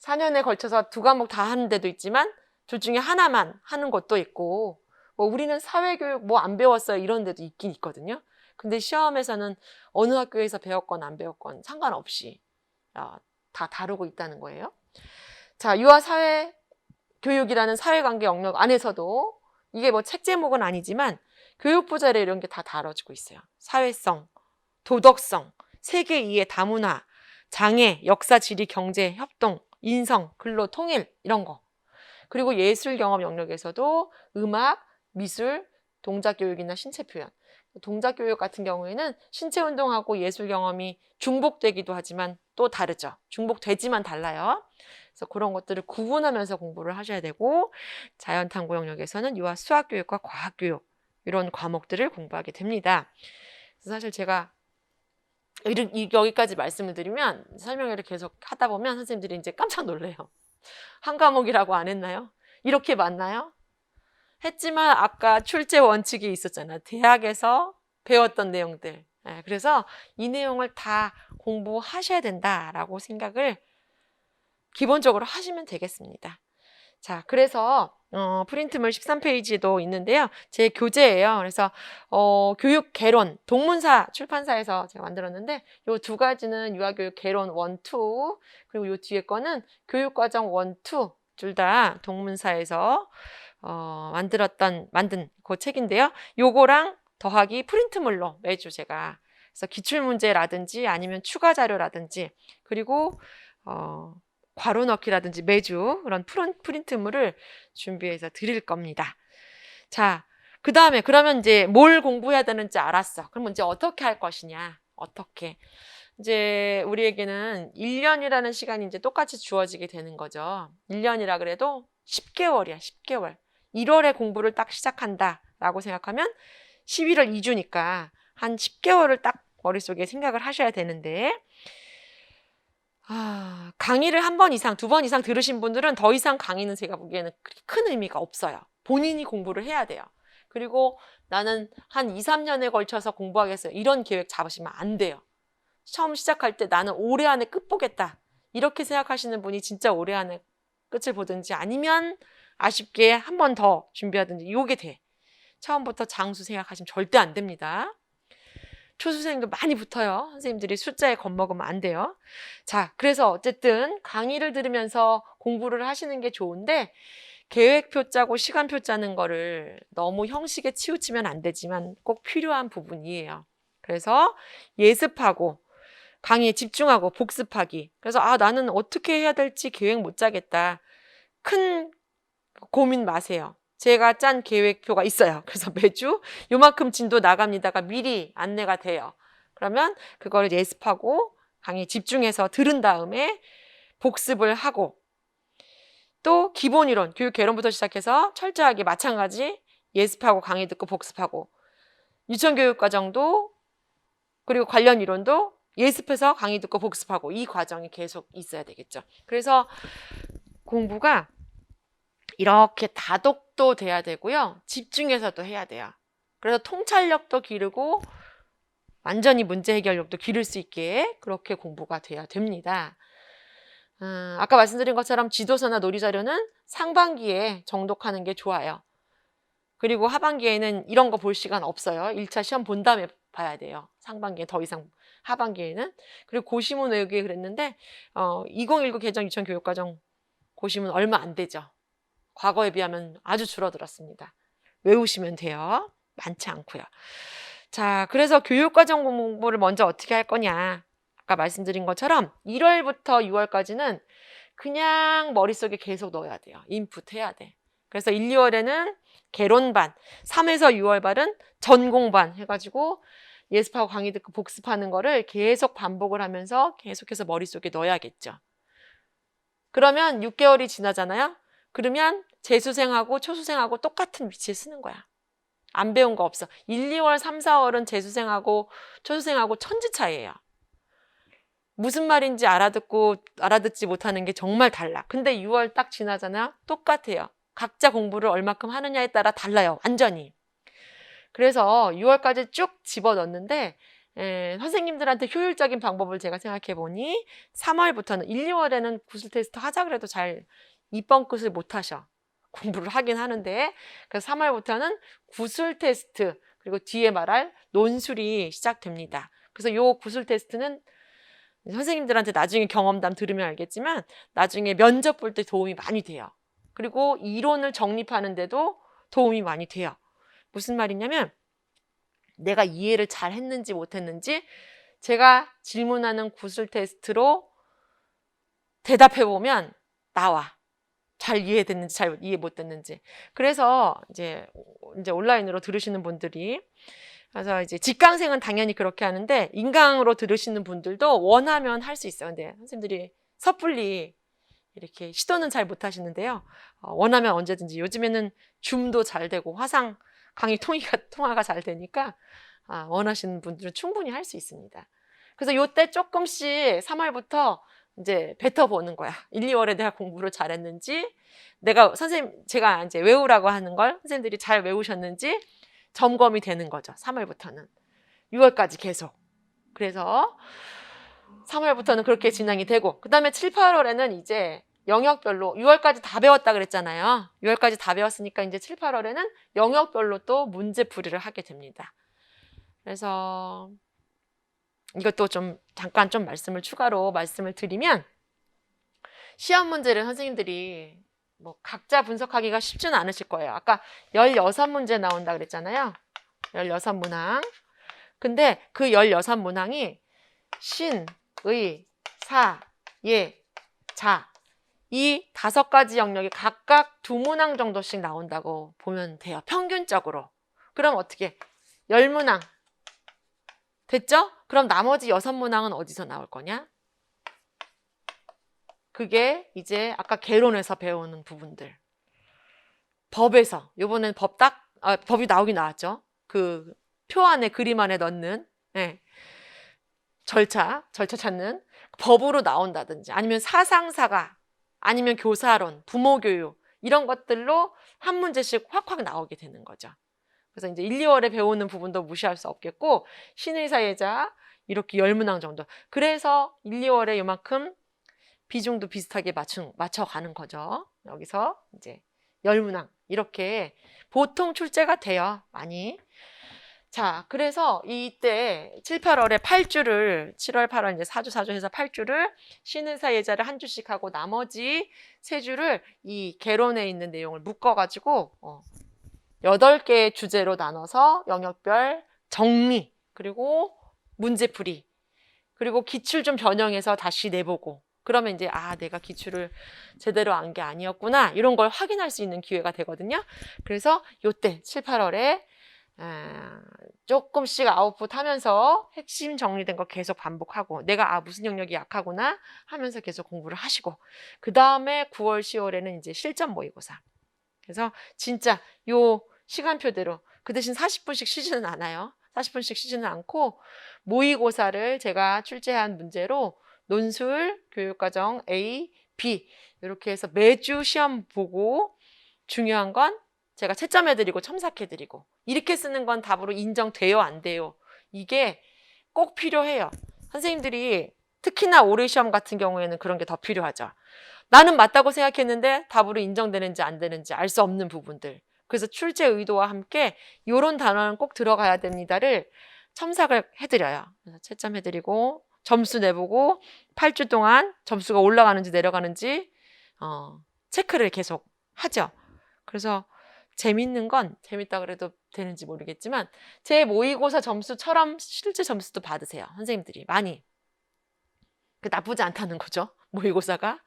Speaker 1: 4년에 걸쳐서 2과목 다 하는 데도 있지만 둘 중에 하나만 하는 것도 있고 뭐 우리는 사회교육 뭐 안 배웠어요 이런 데도 있긴 있거든요. 근데 시험에서는 어느 학교에서 배웠건 안 배웠건 상관없이 다 다루고 있다는 거예요. 자, 유아 사회교육이라는 사회관계 영역 안에서도 이게 뭐 책 제목은 아니지만 교육부 자료 이런 게 다 다뤄지고 있어요. 사회성, 도덕성, 세계 이해 다문화, 장애, 역사, 지리, 경제, 협동, 인성, 근로, 통일 이런 거. 그리고 예술 경험 영역에서도 음악, 미술, 동작 교육이나 신체 표현. 동작 교육 같은 경우에는 신체 운동하고 예술 경험이 중복되기도 하지만 또 다르죠. 중복되지만 달라요. 그래서 그런 것들을 구분하면서 공부를 하셔야 되고 자연탐구 영역에서는 유아 수학 교육과 과학 교육 이런 과목들을 공부하게 됩니다. 그래서 사실 제가 여기까지 말씀을 드리면 설명회를 계속 하다 보면 선생님들이 이제 깜짝 놀래요. 한 과목이라고 안 했나요? 이렇게 맞나요? 했지만 아까 출제 원칙이 있었잖아요. 대학에서 배웠던 내용들. 그래서 이 내용을 다 공부하셔야 된다라고 생각을 기본적으로 하시면 되겠습니다. 자, 그래서 프린트물 13페이지도 있는데요. 제 교재예요. 그래서 교육 개론 동문사 출판사에서 제가 만들었는데 요 두 가지는 유아교육 개론 1, 2 그리고 요 뒤에 거는 교육과정 1, 2 둘 다 동문사에서 만든 그 책인데요. 요거랑 더하기 프린트물로 매주 제가 그래서 기출문제라든지 아니면 추가 자료라든지 그리고 괄호 넣기라든지 매주 그런 프린트물을 준비해서 드릴 겁니다. 자, 그 다음에 그러면 이제 뭘 공부해야 되는지 알았어. 그럼 이제 어떻게 할 것이냐? 어떻게? 이제 우리에게는 1년이라는 시간이 이제 똑같이 주어지게 되는 거죠. 1년이라 그래도 10개월이야, 10개월. 1월에 공부를 딱 시작한다라고 생각하면 11월 2주니까 한 10개월을 딱 머릿속에 생각을 하셔야 되는데 강의를 한 번 이상, 두 번 이상 들으신 분들은 더 이상 강의는 제가 보기에는 그렇게 큰 의미가 없어요. 본인이 공부를 해야 돼요. 그리고 나는 한 2, 3년에 걸쳐서 공부하겠어요. 이런 계획 잡으시면 안 돼요. 처음 시작할 때 나는 올해 안에 끝 보겠다. 이렇게 생각하시는 분이 진짜 올해 안에 끝을 보든지 아니면 아쉽게 한 번 더 준비하든지 이게 돼. 처음부터 장수 생각하시면 절대 안 됩니다. 초수생도 많이 붙어요. 선생님들이 숫자에 겁먹으면 안 돼요. 자, 그래서 어쨌든 강의를 들으면서 공부를 하시는 게 좋은데 계획표 짜고 시간표 짜는 거를 너무 형식에 치우치면 안 되지만 꼭 필요한 부분이에요. 그래서 예습하고 강의에 집중하고 복습하기. 그래서 나는 어떻게 해야 될지 계획 못 짜겠다. 큰 고민 마세요. 제가 짠 계획표가 있어요. 그래서 매주 요만큼 진도 나갑니다가 미리 안내가 돼요. 그러면 그걸 예습하고 강의 집중해서 들은 다음에 복습을 하고 또 기본 이론, 교육 개론부터 시작해서 철저하게 마찬가지 예습하고 강의 듣고 복습하고 유치원교육과정도 그리고 관련 이론도 예습해서 강의 듣고 복습하고 이 과정이 계속 있어야 되겠죠. 그래서 공부가 이렇게 다독도 돼야 되고요. 집중해서도 해야 돼요. 그래서 통찰력도 기르고 완전히 문제 해결력도 기를 수 있게 그렇게 공부가 돼야 됩니다. 아까 말씀드린 것처럼 지도서나 놀이자료는 상반기에 정독하는 게 좋아요. 그리고 하반기에는 이런 거 볼 시간 없어요. 1차 시험 본 다음에 봐야 돼요. 상반기에 더 이상 하반기에는. 그리고 고시문 외우기 그랬는데 2019 개정 유치원교육과정 고시문 얼마 안 되죠. 과거에 비하면 아주 줄어들었습니다. 외우시면 돼요. 많지 않고요. 자, 그래서 교육과정 공부를 먼저 어떻게 할 거냐. 아까 말씀드린 것처럼 1월부터 6월까지는 그냥 머릿속에 계속 넣어야 돼요. 인풋해야 돼. 그래서 1, 2월에는 개론반, 3에서 6월반은 전공반 해가지고 예습하고 강의 듣고 복습하는 거를 계속 반복을 하면서 계속해서 머릿속에 넣어야겠죠. 그러면 6개월이 지나잖아요. 그러면 재수생하고 초수생하고 똑같은 위치에 쓰는 거야. 안 배운 거 없어. 1, 2월, 3, 4월은 재수생하고 초수생하고 천지 차이예요. 무슨 말인지 알아듣지 못하는 게 정말 달라. 근데 6월 딱 지나잖아요. 똑같아요. 각자 공부를 얼마큼 하느냐에 따라 달라요. 완전히. 그래서 6월까지 쭉 집어넣는데 선생님들한테 효율적인 방법을 제가 생각해 보니 3월부터는 1, 2월에는 구술 테스트 하자 그래도 잘 이번 끝을 못 하셔. 공부를 하긴 하는데 그래서 3월부터는 구술 테스트 그리고 뒤에 말할 논술이 시작됩니다. 그래서 요 구술 테스트는 선생님들한테 나중에 경험담 들으면 알겠지만 나중에 면접 볼 때 도움이 많이 돼요. 그리고 이론을 정립하는 데도 도움이 많이 돼요. 무슨 말이냐면 내가 이해를 잘 했는지 못했는지 제가 질문하는 구술 테스트로 대답해 보면 나와. 잘 이해됐는지 잘 이해 못됐는지. 그래서 이제 온라인으로 들으시는 분들이 그래서 이제 직강생은 당연히 그렇게 하는데 인강으로 들으시는 분들도 원하면 할 수 있어요. 근데 선생님들이 섣불리 이렇게 시도는 잘 못 하시는데요. 원하면 언제든지 요즘에는 줌도 잘 되고 화상 강의 통화가 잘 되니까 원하시는 분들은 충분히 할 수 있습니다. 그래서 요때 조금씩 3월부터 이제 뱉어보는 거야. 1, 2월에 내가 공부를 잘했는지, 제가 이제 외우라고 하는 걸 선생님들이 잘 외우셨는지 점검이 되는 거죠. 3월부터는. 6월까지 계속. 그래서 3월부터는 그렇게 진행이 되고, 그 다음에 7, 8월에는 이제 영역별로 6월까지 다 배웠다 그랬잖아요. 6월까지 다 배웠으니까 이제 7, 8월에는 영역별로 또 문제풀이를 하게 됩니다. 그래서 이것도 좀 잠깐 좀 추가로 말씀을 드리면, 시험 문제를 선생님들이 뭐 각자 분석하기가 쉽지는 않으실 거예요. 아까 16문제 나온다 그랬잖아요. 16문항. 근데 그 16문항이 신, 의, 사, 예, 자, 이 5가지 영역이 각각 2문항 정도씩 나온다고 보면 돼요. 평균적으로. 그럼 어떻게? 10문항. 됐죠? 그럼 나머지 6문항은 어디서 나올 거냐? 그게 이제 아까 개론에서 배우는 부분들. 법에서. 요번엔 법이 나오긴 나왔죠. 그 표 안에 그림 안에 넣는, 절차 찾는 법으로 나온다든지, 아니면 사상사가, 아니면 교사론, 부모교육, 이런 것들로 한 문제씩 확확 나오게 되는 거죠. 그래서 이제 1, 2월에 배우는 부분도 무시할 수 없겠고, 신의사예자 이렇게 10문항 정도. 그래서 1, 2월에 요만큼 비중도 비슷하게 맞춰가는 거죠. 여기서 이제 10문항 이렇게 보통 출제가 돼요. 많이. 자, 그래서 이때 7, 8월에 8주를 7월, 8월 이제 4주 해서 8주를 신의사 예자를 한 주씩 하고, 나머지 3주를 이 개론에 있는 내용을 묶어가지고 8개의 주제로 나눠서 영역별 정리, 그리고 문제풀이, 그리고 기출 좀 변형해서 다시 내보고, 그러면 이제 내가 기출을 제대로 한 게 아니었구나, 이런 걸 확인할 수 있는 기회가 되거든요. 그래서 요때 7, 8월에 조금씩 아웃풋 하면서 핵심 정리된 거 계속 반복하고, 내가 무슨 영역이 약하구나 하면서 계속 공부를 하시고, 그 다음에 9월, 10월에는 이제 실전 모의고사. 그래서 진짜 요 시간표대로, 그 대신 40분씩 쉬지는 않아요. 40분씩 쉬지는 않고, 모의고사를 제가 출제한 문제로 논술, 교육과정 A, B 이렇게 해서 매주 시험 보고, 중요한 건 제가 채점해드리고 첨삭해드리고, 이렇게 쓰는 건 답으로 인정돼요, 안 돼요? 이게 꼭 필요해요. 선생님들이 특히나 올해 시험 같은 경우에는 그런 게 더 필요하죠. 나는 맞다고 생각했는데 답으로 인정되는지 안 되는지 알 수 없는 부분들. 그래서 출제 의도와 함께 이런 단어는 꼭 들어가야 됩니다를 첨삭을 해드려요. 그래서 채점해드리고 점수 내보고 8주 동안 점수가 올라가는지 내려가는지 체크를 계속 하죠. 그래서 재밌는 건, 재밌다 그래도 되는지 모르겠지만, 제 모의고사 점수처럼 실제 점수도 받으세요. 선생님들이 많이. 나쁘지 않다는 거죠, 모의고사가.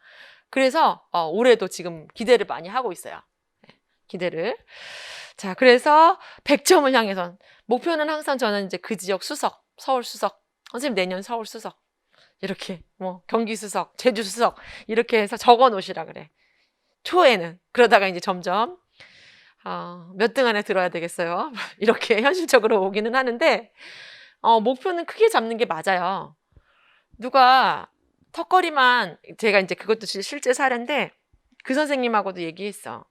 Speaker 1: 그래서 올해도 지금 기대를 많이 하고 있어요. 기대를. 자, 그래서 100점을 향해서 목표는 항상 저는 이제 그 지역 수석, 서울 수석, 선생님 내년 서울 수석, 이렇게 뭐 경기 수석, 제주 수석 이렇게 해서 적어 놓으시라 그래. 초에는. 그러다가 이제 점점 몇 등 안에 들어야 되겠어요. 이렇게 현실적으로 오기는 하는데, 목표는 크게 잡는 게 맞아요. 누가 턱걸이만, 제가 이제 그것도 실제 사례인데, 그 선생님하고도 얘기했어.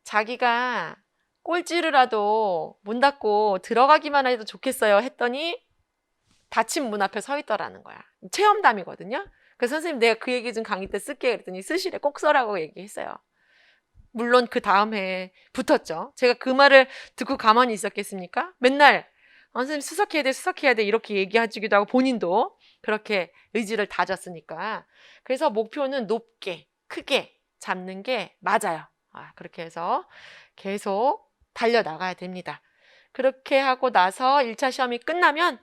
Speaker 1: 자기가 꼴찌르라도 문 닫고 들어가기만 해도 좋겠어요 했더니 닫힌 문 앞에 서 있더라는 거야. 체험담이거든요. 그래서 선생님 내가 그 얘기 좀 강의 때 쓸게 그랬더니 쓰시래. 꼭 써라고 얘기했어요. 물론 그 다음 해에 붙었죠. 제가 그 말을 듣고 가만히 있었겠습니까? 맨날 선생님 수석해야 돼 이렇게 얘기해주기도 하고, 본인도 그렇게 의지를 다졌으니까. 그래서 목표는 높게 크게 잡는 게 맞아요. 그렇게 해서 계속 달려나가야 됩니다. 그렇게 하고 나서 1차 시험이 끝나면,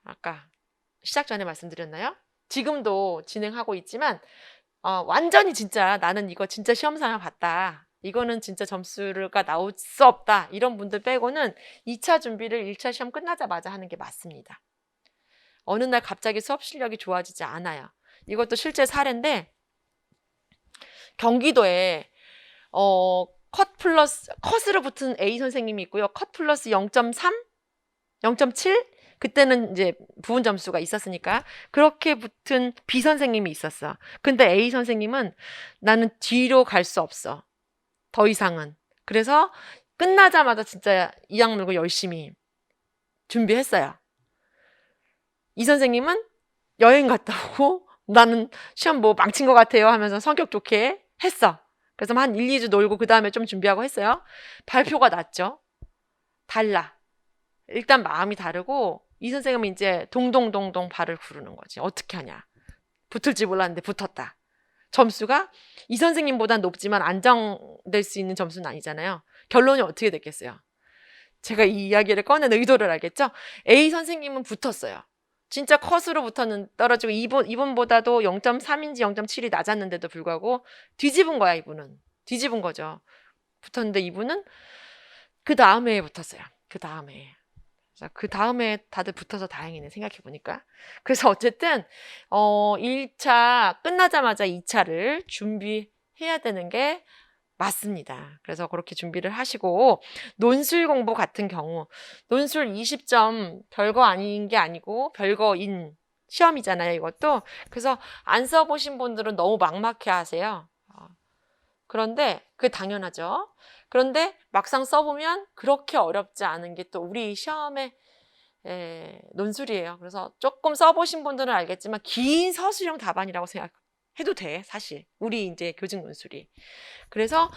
Speaker 1: 아까 시작 전에 말씀드렸나요? 지금도 진행하고 있지만 완전히 진짜 나는 이거 진짜 시험상을 봤다, 이거는 진짜 점수가 나올 수 없다, 이런 분들 빼고는 2차 준비를 1차 시험 끝나자마자 하는 게 맞습니다. 어느 날 갑자기 수업 실력이 좋아지지 않아요. 이것도 실제 사례인데, 경기도에 컷으로 붙은 A 선생님이 있고요. 컷 플러스 0.3, 0.7, 그때는 이제 부분 점수가 있었으니까 그렇게 붙은 B 선생님이 있었어. 근데 A 선생님은 나는 뒤로 갈 수 없어, 더 이상은. 그래서 끝나자마자 진짜 이악 물고 열심히 준비했어요. 이 선생님은 여행 갔다 오고 나는 시험 뭐 망친 것 같아요 하면서 성격 좋게 했어. 그래서 한 1, 2주 놀고 그 다음에 좀 준비하고 했어요. 발표가 났죠. 달라. 일단 마음이 다르고 이 선생님은 이제 동동동동 발을 구르는 거지. 어떻게 하냐. 붙을지 몰랐는데 붙었다. 점수가 이 선생님보다 높지만 안정될 수 있는 점수는 아니잖아요. 결론이 어떻게 됐겠어요? 제가 이 이야기를 꺼낸 의도를 알겠죠? A 선생님은 붙었어요. 진짜 컷으로 붙었는 떨어지고 이분보다도 0.3인지 0.7이 낮았는데도 불구하고 뒤집은 거야. 이분은 뒤집은 거죠. 붙었는데 이분은 그 다음 해에 붙었어요. 그 다음 해에. 그 다음에 다들 붙어서 다행이네 생각해보니까. 그래서 어쨌든 1차 끝나자마자 2차를 준비해야 되는 게 맞습니다. 그래서 그렇게 준비를 하시고 논술 공부 같은 경우 논술 20점 별거 아닌 게 아니고 별거인 시험이잖아요. 이것도. 그래서 안 써보신 분들은 너무 막막해 하세요. 그런데 그게 당연하죠. 그런데 막상 써보면 그렇게 어렵지 않은 게 또 우리 시험의 논술이에요. 그래서 조금 써보신 분들은 알겠지만 긴 서술형 답안이라고 생각해도 돼. 사실 우리 이제 교직 논술이. 그래서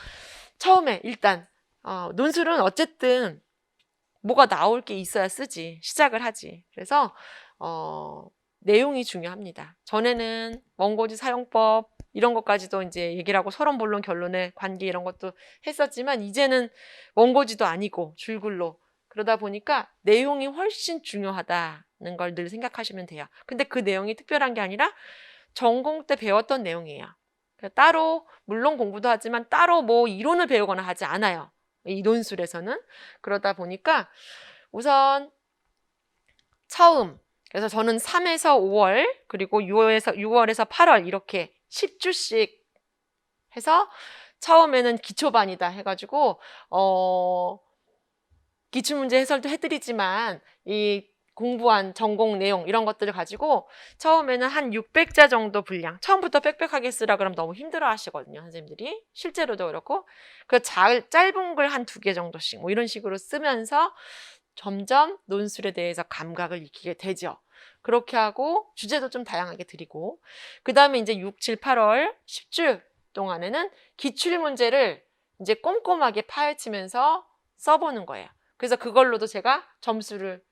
Speaker 1: 처음에 일단 논술은 어쨌든 뭐가 나올 게 있어야 쓰지. 시작을 하지. 그래서 내용이 중요합니다. 전에는 원고지 사용법 이런 것까지도 이제 얘기를 하고 서론, 본론, 결론의 관계 이런 것도 했었지만 이제는 원고지도 아니고 줄글로 그러다 보니까 내용이 훨씬 중요하다는 걸 늘 생각하시면 돼요. 근데 그 내용이 특별한 게 아니라 전공 때 배웠던 내용이에요. 따로 물론 공부도 하지만 따로 뭐 이론을 배우거나 하지 않아요. 이 논술에서는. 그러다 보니까 우선 처음 그래서 저는 3에서 5월 그리고 6월에서 8월 이렇게 10주씩 해서 처음에는 기초반이다 해가지고 기출문제 해설도 해드리지만 이 공부한 전공 내용 이런 것들을 가지고 처음에는 한 600자 정도 분량 처음부터 빽빽하게 쓰라 그러면 너무 힘들어 하시거든요. 선생님들이 실제로도 그렇고 그 짧은 글 한 2개 정도씩 뭐 이런 식으로 쓰면서 점점 논술에 대해서 감각을 익히게 되죠. 그렇게 하고 주제도 좀 다양하게 드리고 그 다음에 이제 6, 7, 8월 10주 동안에는 기출문제를 이제 꼼꼼하게 파헤치면서 써보는 거예요. 그래서 그걸로도 제가 점수를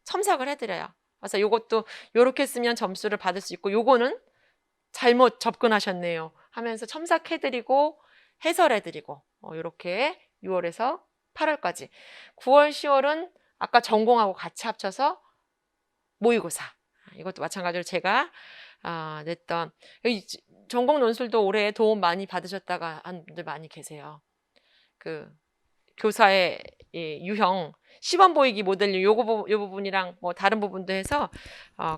Speaker 1: 첨삭을 해드려요. 그래서 요것도 요렇게 쓰면 점수를 받을 수 있고 요거는 잘못 접근하셨네요 하면서 첨삭해드리고 해설해드리고 요렇게 6월에서 8월까지 9월, 10월은 아까 전공하고 같이 합쳐서 모의고사 이것도 마찬가지로 제가 냈던 전공 논술도 올해 도움 많이 받으셨다가 한 분들 많이 계세요. 그 교사의 유형 시범 보이기 모델 요 부분이랑 뭐 다른 부분도 해서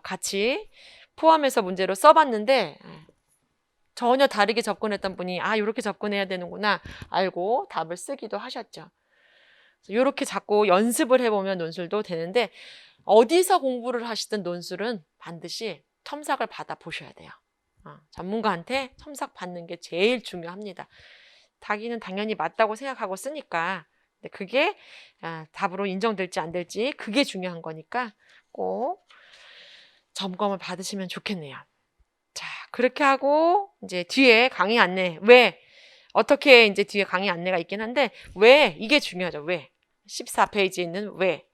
Speaker 1: 같이 포함해서 문제로 써봤는데 전혀 다르게 접근했던 분이 이렇게 접근해야 되는구나 알고 답을 쓰기도 하셨죠. 이렇게 자꾸 연습을 해보면 논술도 되는데 어디서 공부를 하시든 논술은 반드시 첨삭을 받아 보셔야 돼요. 전문가한테 첨삭 받는 게 제일 중요합니다. 자기는 당연히 맞다고 생각하고 쓰니까 그게 답으로 인정될지 안 될지 그게 중요한 거니까 꼭 점검을 받으시면 좋겠네요. 자, 그렇게 하고 이제 뒤에 강의 안내 어떻게 이제 뒤에 강의 안내가 있긴 한데 왜 이게 중요하죠. 왜 14페이지에 있는 왜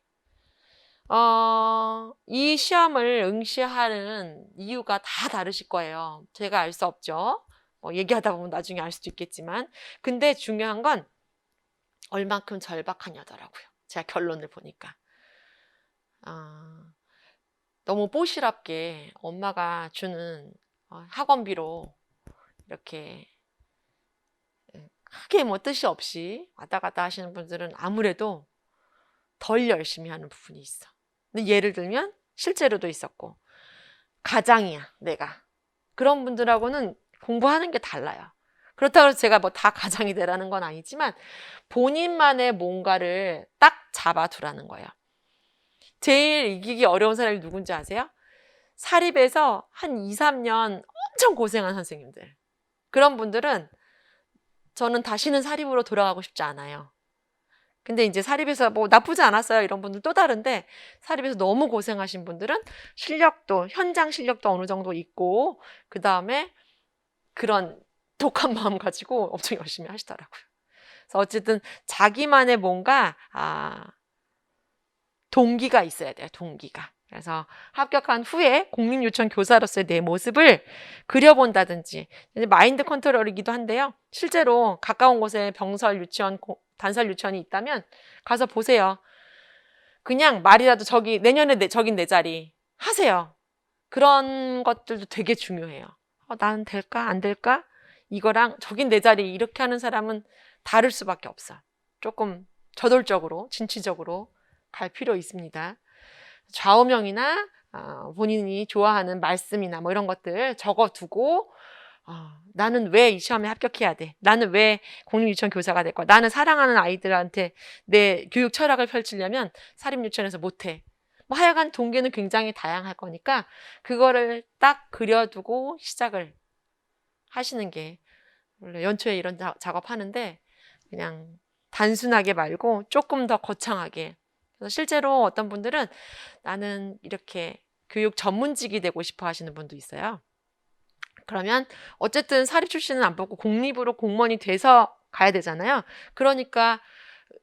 Speaker 1: 이 시험을 응시하는 이유가 다 다르실 거예요. 제가 알 수 없죠. 얘기하다 보면 나중에 알 수도 있겠지만 근데 중요한 건 얼만큼 절박하냐더라고요. 제가 결론을 보니까 너무 뽀시랍게 엄마가 주는 학원비로 이렇게 크게 뭐 뜻이 없이 왔다 갔다 하시는 분들은 아무래도 덜 열심히 하는 부분이 있어. 근데 예를 들면 실제로도 있었고 가장이야 내가 그런 분들하고는 공부하는 게 달라요. 그렇다고 해서 제가 뭐 다 가장이 되라는 건 아니지만 본인만의 뭔가를 딱 잡아두라는 거예요. 제일 이기기 어려운 사람이 누군지 아세요? 사립에서 한 2, 3년 엄청 고생한 선생님들. 그런 분들은 저는 다시는 사립으로 돌아가고 싶지 않아요. 근데 이제 사립에서 뭐 나쁘지 않았어요. 이런 분들 또 다른데 사립에서 너무 고생하신 분들은 실력도, 현장 실력도 어느 정도 있고 그 다음에 그런 독한 마음 가지고 엄청 열심히 하시더라고요. 그래서 어쨌든 자기만의 뭔가 동기가 있어야 돼요. 동기가. 그래서 합격한 후에 공립유치원 교사로서의 내 모습을 그려본다든지 마인드 컨트롤이기도 한데요. 실제로 가까운 곳에 병설 유치원, 단설 유치원이 있다면 가서 보세요. 그냥 말이라도 내년에 저긴 내 자리 하세요. 그런 것들도 되게 중요해요. 나는 될까? 안 될까? 이거랑 저긴 내 자리 이렇게 하는 사람은 다를 수밖에 없어. 조금 저돌적으로, 진취적으로 갈 필요 있습니다. 좌우명이나 본인이 좋아하는 말씀이나 뭐 이런 것들 적어두고 나는 왜 이 시험에 합격해야 돼? 나는 왜 공립유치원 교사가 될 거야? 나는 사랑하는 아이들한테 내 교육 철학을 펼치려면 사립유치원에서 못해. 뭐 하여간 동기는 굉장히 다양할 거니까 그거를 딱 그려두고 시작을 하시는 게 원래 연초에 이런 작업하는데 그냥 단순하게 말고 조금 더 거창하게. 그래서 실제로 어떤 분들은 나는 이렇게 교육 전문직이 되고 싶어 하시는 분도 있어요. 그러면 어쨌든 사립 출신은 안 뽑고 공립으로 공무원이 돼서 가야 되잖아요. 그러니까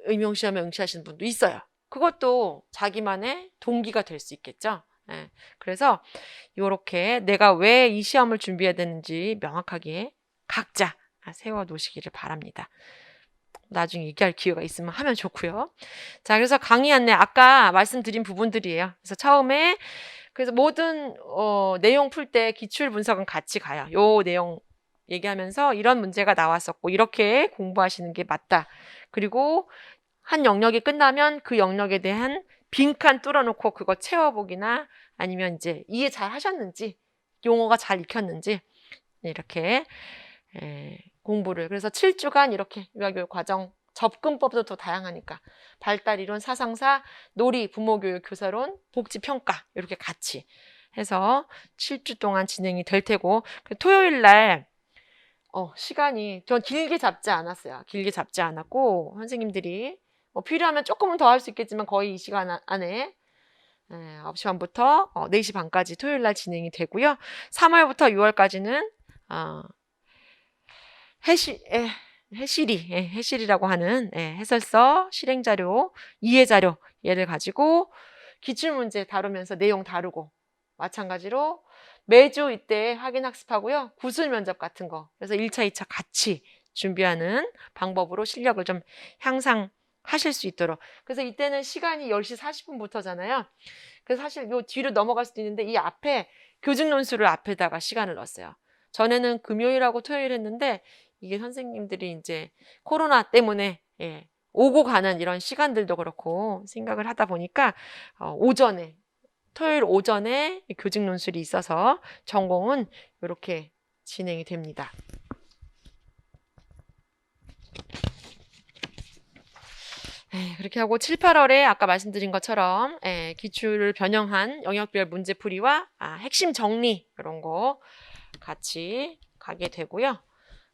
Speaker 1: 임용시험에 응시하시는 분도 있어요. 그것도 자기만의 동기가 될 수 있겠죠. 네. 그래서 이렇게 내가 왜 이 시험을 준비해야 되는지 명확하게 각자 세워 놓으시기를 바랍니다. 나중에 얘기할 기회가 있으면 하면 좋고요. 자, 그래서 강의 안내 아까 말씀드린 부분들이에요. 그래서 처음에 그래서 모든 내용 풀 때 기출 분석은 같이 가요. 요 내용 얘기하면서 이런 문제가 나왔었고 이렇게 공부하시는 게 맞다. 그리고 한 영역이 끝나면 그 영역에 대한 빈칸 뚫어놓고 그거 채워보기나 아니면 이제 이해 잘 하셨는지 용어가 잘 익혔는지 이렇게 공부를 그래서 7주간 이렇게 유아교육 과정 접근법도 더 다양하니까 발달이론, 사상사, 놀이, 부모교육, 교사론, 복지평가 이렇게 같이 해서 7주 동안 진행이 될 테고 토요일 날 시간이 전 길게 잡지 않았어요. 길게 잡지 않았고 선생님들이 필요하면 조금은 더 할 수 있겠지만 거의 이 시간 안에 9시 반부터 4시 반까지 토요일 날 진행이 되고요. 3월부터 6월까지는 해실이라고 하는 해설서, 실행자료, 이해자료 얘를 가지고 기출문제 다루면서 내용 다루고 마찬가지로 매주 이때 확인학습하고요. 구술면접 같은 거 그래서 1차, 2차 같이 준비하는 방법으로 실력을 좀 향상하실 수 있도록 그래서 이때는 시간이 10시 40분부터잖아요. 그래서 사실 요 뒤로 넘어갈 수도 있는데 이 앞에 교직논술을 앞에다가 시간을 넣었어요. 전에는 금요일하고 토요일 했는데 이게 선생님들이 이제 코로나 때문에 오고 가는 이런 시간들도 그렇고 생각을 하다 보니까 토요일 오전에 교직 논술이 있어서 전공은 이렇게 진행이 됩니다. 그렇게 하고 7, 8월에 아까 말씀드린 것처럼 기출을 변형한 영역별 문제풀이와 핵심 정리 이런 거 같이 가게 되고요.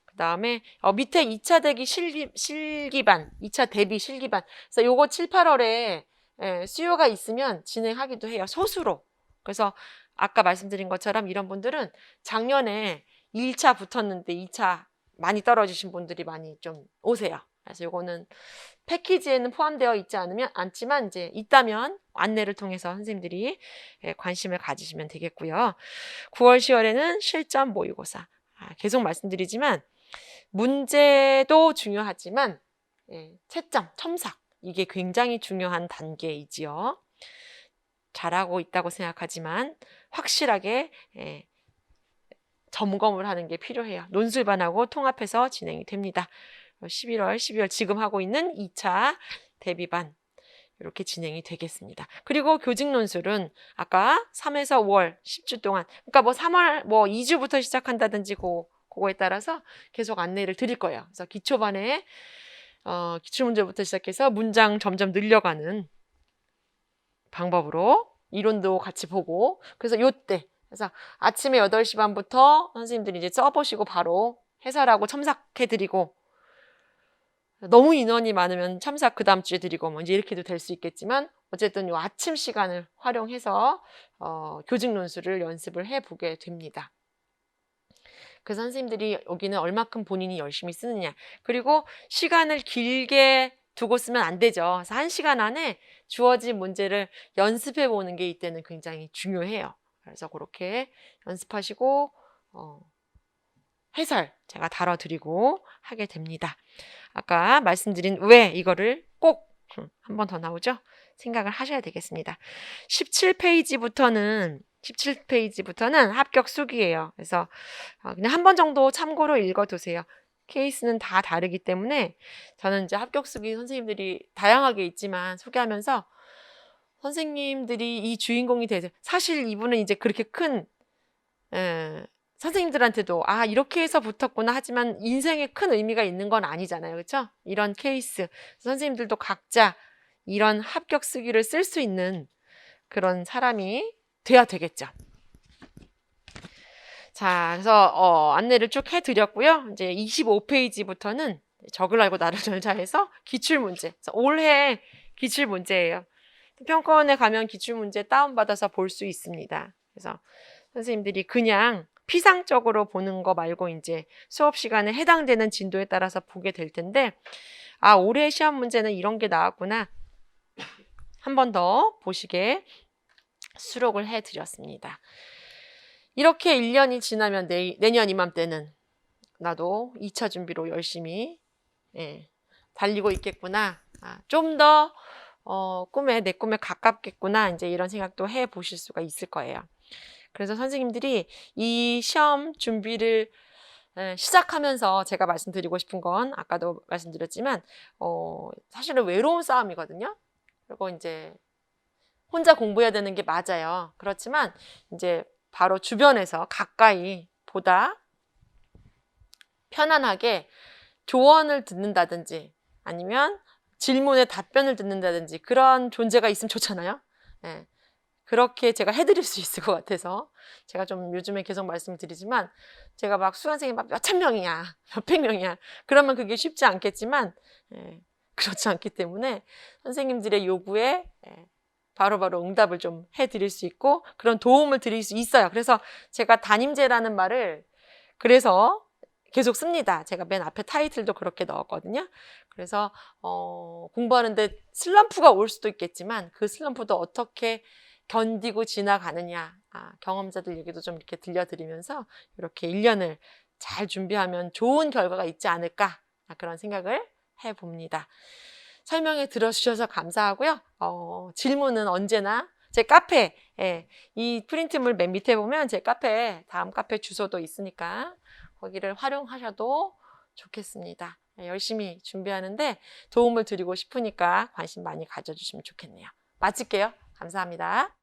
Speaker 1: 그 다음에 밑에 2차 대기 실기반, 2차 대비 실기반. 그래서 요거 7, 8월에 수요가 있으면 진행하기도 해요. 소수로. 그래서 아까 말씀드린 것처럼 이런 분들은 작년에 1차 붙었는데 2차 많이 떨어지신 분들이 많이 좀 오세요. 그래서 요거는 패키지에는 포함되어 있지 않지만 이제 있다면 안내를 통해서 선생님들이 관심을 가지시면 되겠고요. 9월, 10월에는 실전 모의고사. 계속 말씀드리지만 문제도 중요하지만 채점, 첨삭 이게 굉장히 중요한 단계이지요. 잘하고 있다고 생각하지만 확실하게 점검을 하는 게 필요해요. 논술반하고 통합해서 진행이 됩니다. 11월, 12월 지금 하고 있는 2차 대비반 이렇게 진행이 되겠습니다. 그리고 교직 논술은 아까 3에서 5월 10주 동안 그러니까 뭐 3월 2주부터 시작한다든지 그거에 따라서 계속 안내를 드릴 거예요. 그래서 기초반에 기출문제부터 시작해서 문장 점점 늘려가는 방법으로 이론도 같이 보고 그래서 요때 그래서 아침에 8시 반부터 선생님들이 이제 써보시고 바로 해설하고 첨삭해드리고 너무 인원이 많으면 참사 그 다음 주에 드리고 뭐 이제 이렇게도 될 수 있겠지만 어쨌든 요 아침 시간을 활용해서 교직 논술을 연습을 해보게 됩니다. 그래서 선생님들이 여기는 얼마큼 본인이 열심히 쓰느냐, 그리고 시간을 길게 두고 쓰면 안 되죠. 그래서 1시간 안에 주어진 문제를 연습해 보는 게 이때는 굉장히 중요해요. 그래서 그렇게 연습하시고 해설 제가 다뤄드리고 하게 됩니다. 아까 말씀드린 왜 이거를 꼭 한 번 더 나오죠? 생각을 하셔야 되겠습니다. 17페이지부터는 합격 수기예요. 그래서 그냥 한 번 정도 참고로 읽어두세요. 케이스는 다 다르기 때문에 저는 이제 합격 수기 선생님들이 다양하게 있지만 소개하면서 선생님들이 이 주인공이 되죠. 사실 이분은 이제 그렇게 큰 선생님들한테도 이렇게 해서 붙었구나 하지만 인생에 큰 의미가 있는 건 아니잖아요. 그렇죠? 이런 케이스. 선생님들도 각자 이런 합격 수기를 쓸 수 있는 그런 사람이 돼야 되겠죠. 자, 그래서 안내를 쭉 해드렸고요. 이제 25페이지부터는 적을 알고 나를 알자해서 기출문제. 올해 기출문제예요. 평가원에 가면 기출문제 다운받아서 볼 수 있습니다. 그래서 선생님들이 그냥 피상적으로 보는 거 말고 이제 수업 시간에 해당되는 진도에 따라서 보게 될 텐데, 올해 시험 문제는 이런 게 나왔구나. 한 번 더 보시게 수록을 해드렸습니다. 이렇게 1년이 지나면 내년 이맘때는 나도 2차 준비로 열심히 달리고 있겠구나. 좀 더 내 꿈에 가깝겠구나. 이제 이런 생각도 해 보실 수가 있을 거예요. 그래서 선생님들이 이 시험 준비를 시작하면서 제가 말씀드리고 싶은 건 아까도 말씀드렸지만 사실은 외로운 싸움이거든요. 그리고 이제 혼자 공부해야 되는 게 맞아요. 그렇지만 이제 바로 주변에서 가까이 보다 편안하게 조언을 듣는다든지 아니면 질문에 답변을 듣는다든지 그런 존재가 있으면 좋잖아요. 그렇게 제가 해드릴 수 있을 것 같아서 제가 좀 요즘에 계속 말씀드리지만 제가 막 수강생이 막 몇천 명이야, 몇백 명이야. 그러면 그게 쉽지 않겠지만 그렇지 않기 때문에 선생님들의 요구에 바로바로 응답을 좀 해드릴 수 있고 그런 도움을 드릴 수 있어요. 그래서 제가 담임제라는 말을 그래서 계속 씁니다. 제가 맨 앞에 타이틀도 그렇게 넣었거든요. 그래서 공부하는데 슬럼프가 올 수도 있겠지만 그 슬럼프도 어떻게 견디고 지나가느냐, 경험자들 얘기도 좀 이렇게 들려드리면서 이렇게 1년을 잘 준비하면 좋은 결과가 있지 않을까, 그런 생각을 해봅니다. 설명해 들어주셔서 감사하고요. 질문은 언제나 제 카페, 이 프린트물 맨 밑에 보면 제 카페, 다음 카페 주소도 있으니까 거기를 활용하셔도 좋겠습니다. 열심히 준비하는데 도움을 드리고 싶으니까 관심 많이 가져주시면 좋겠네요. 마칠게요. 감사합니다.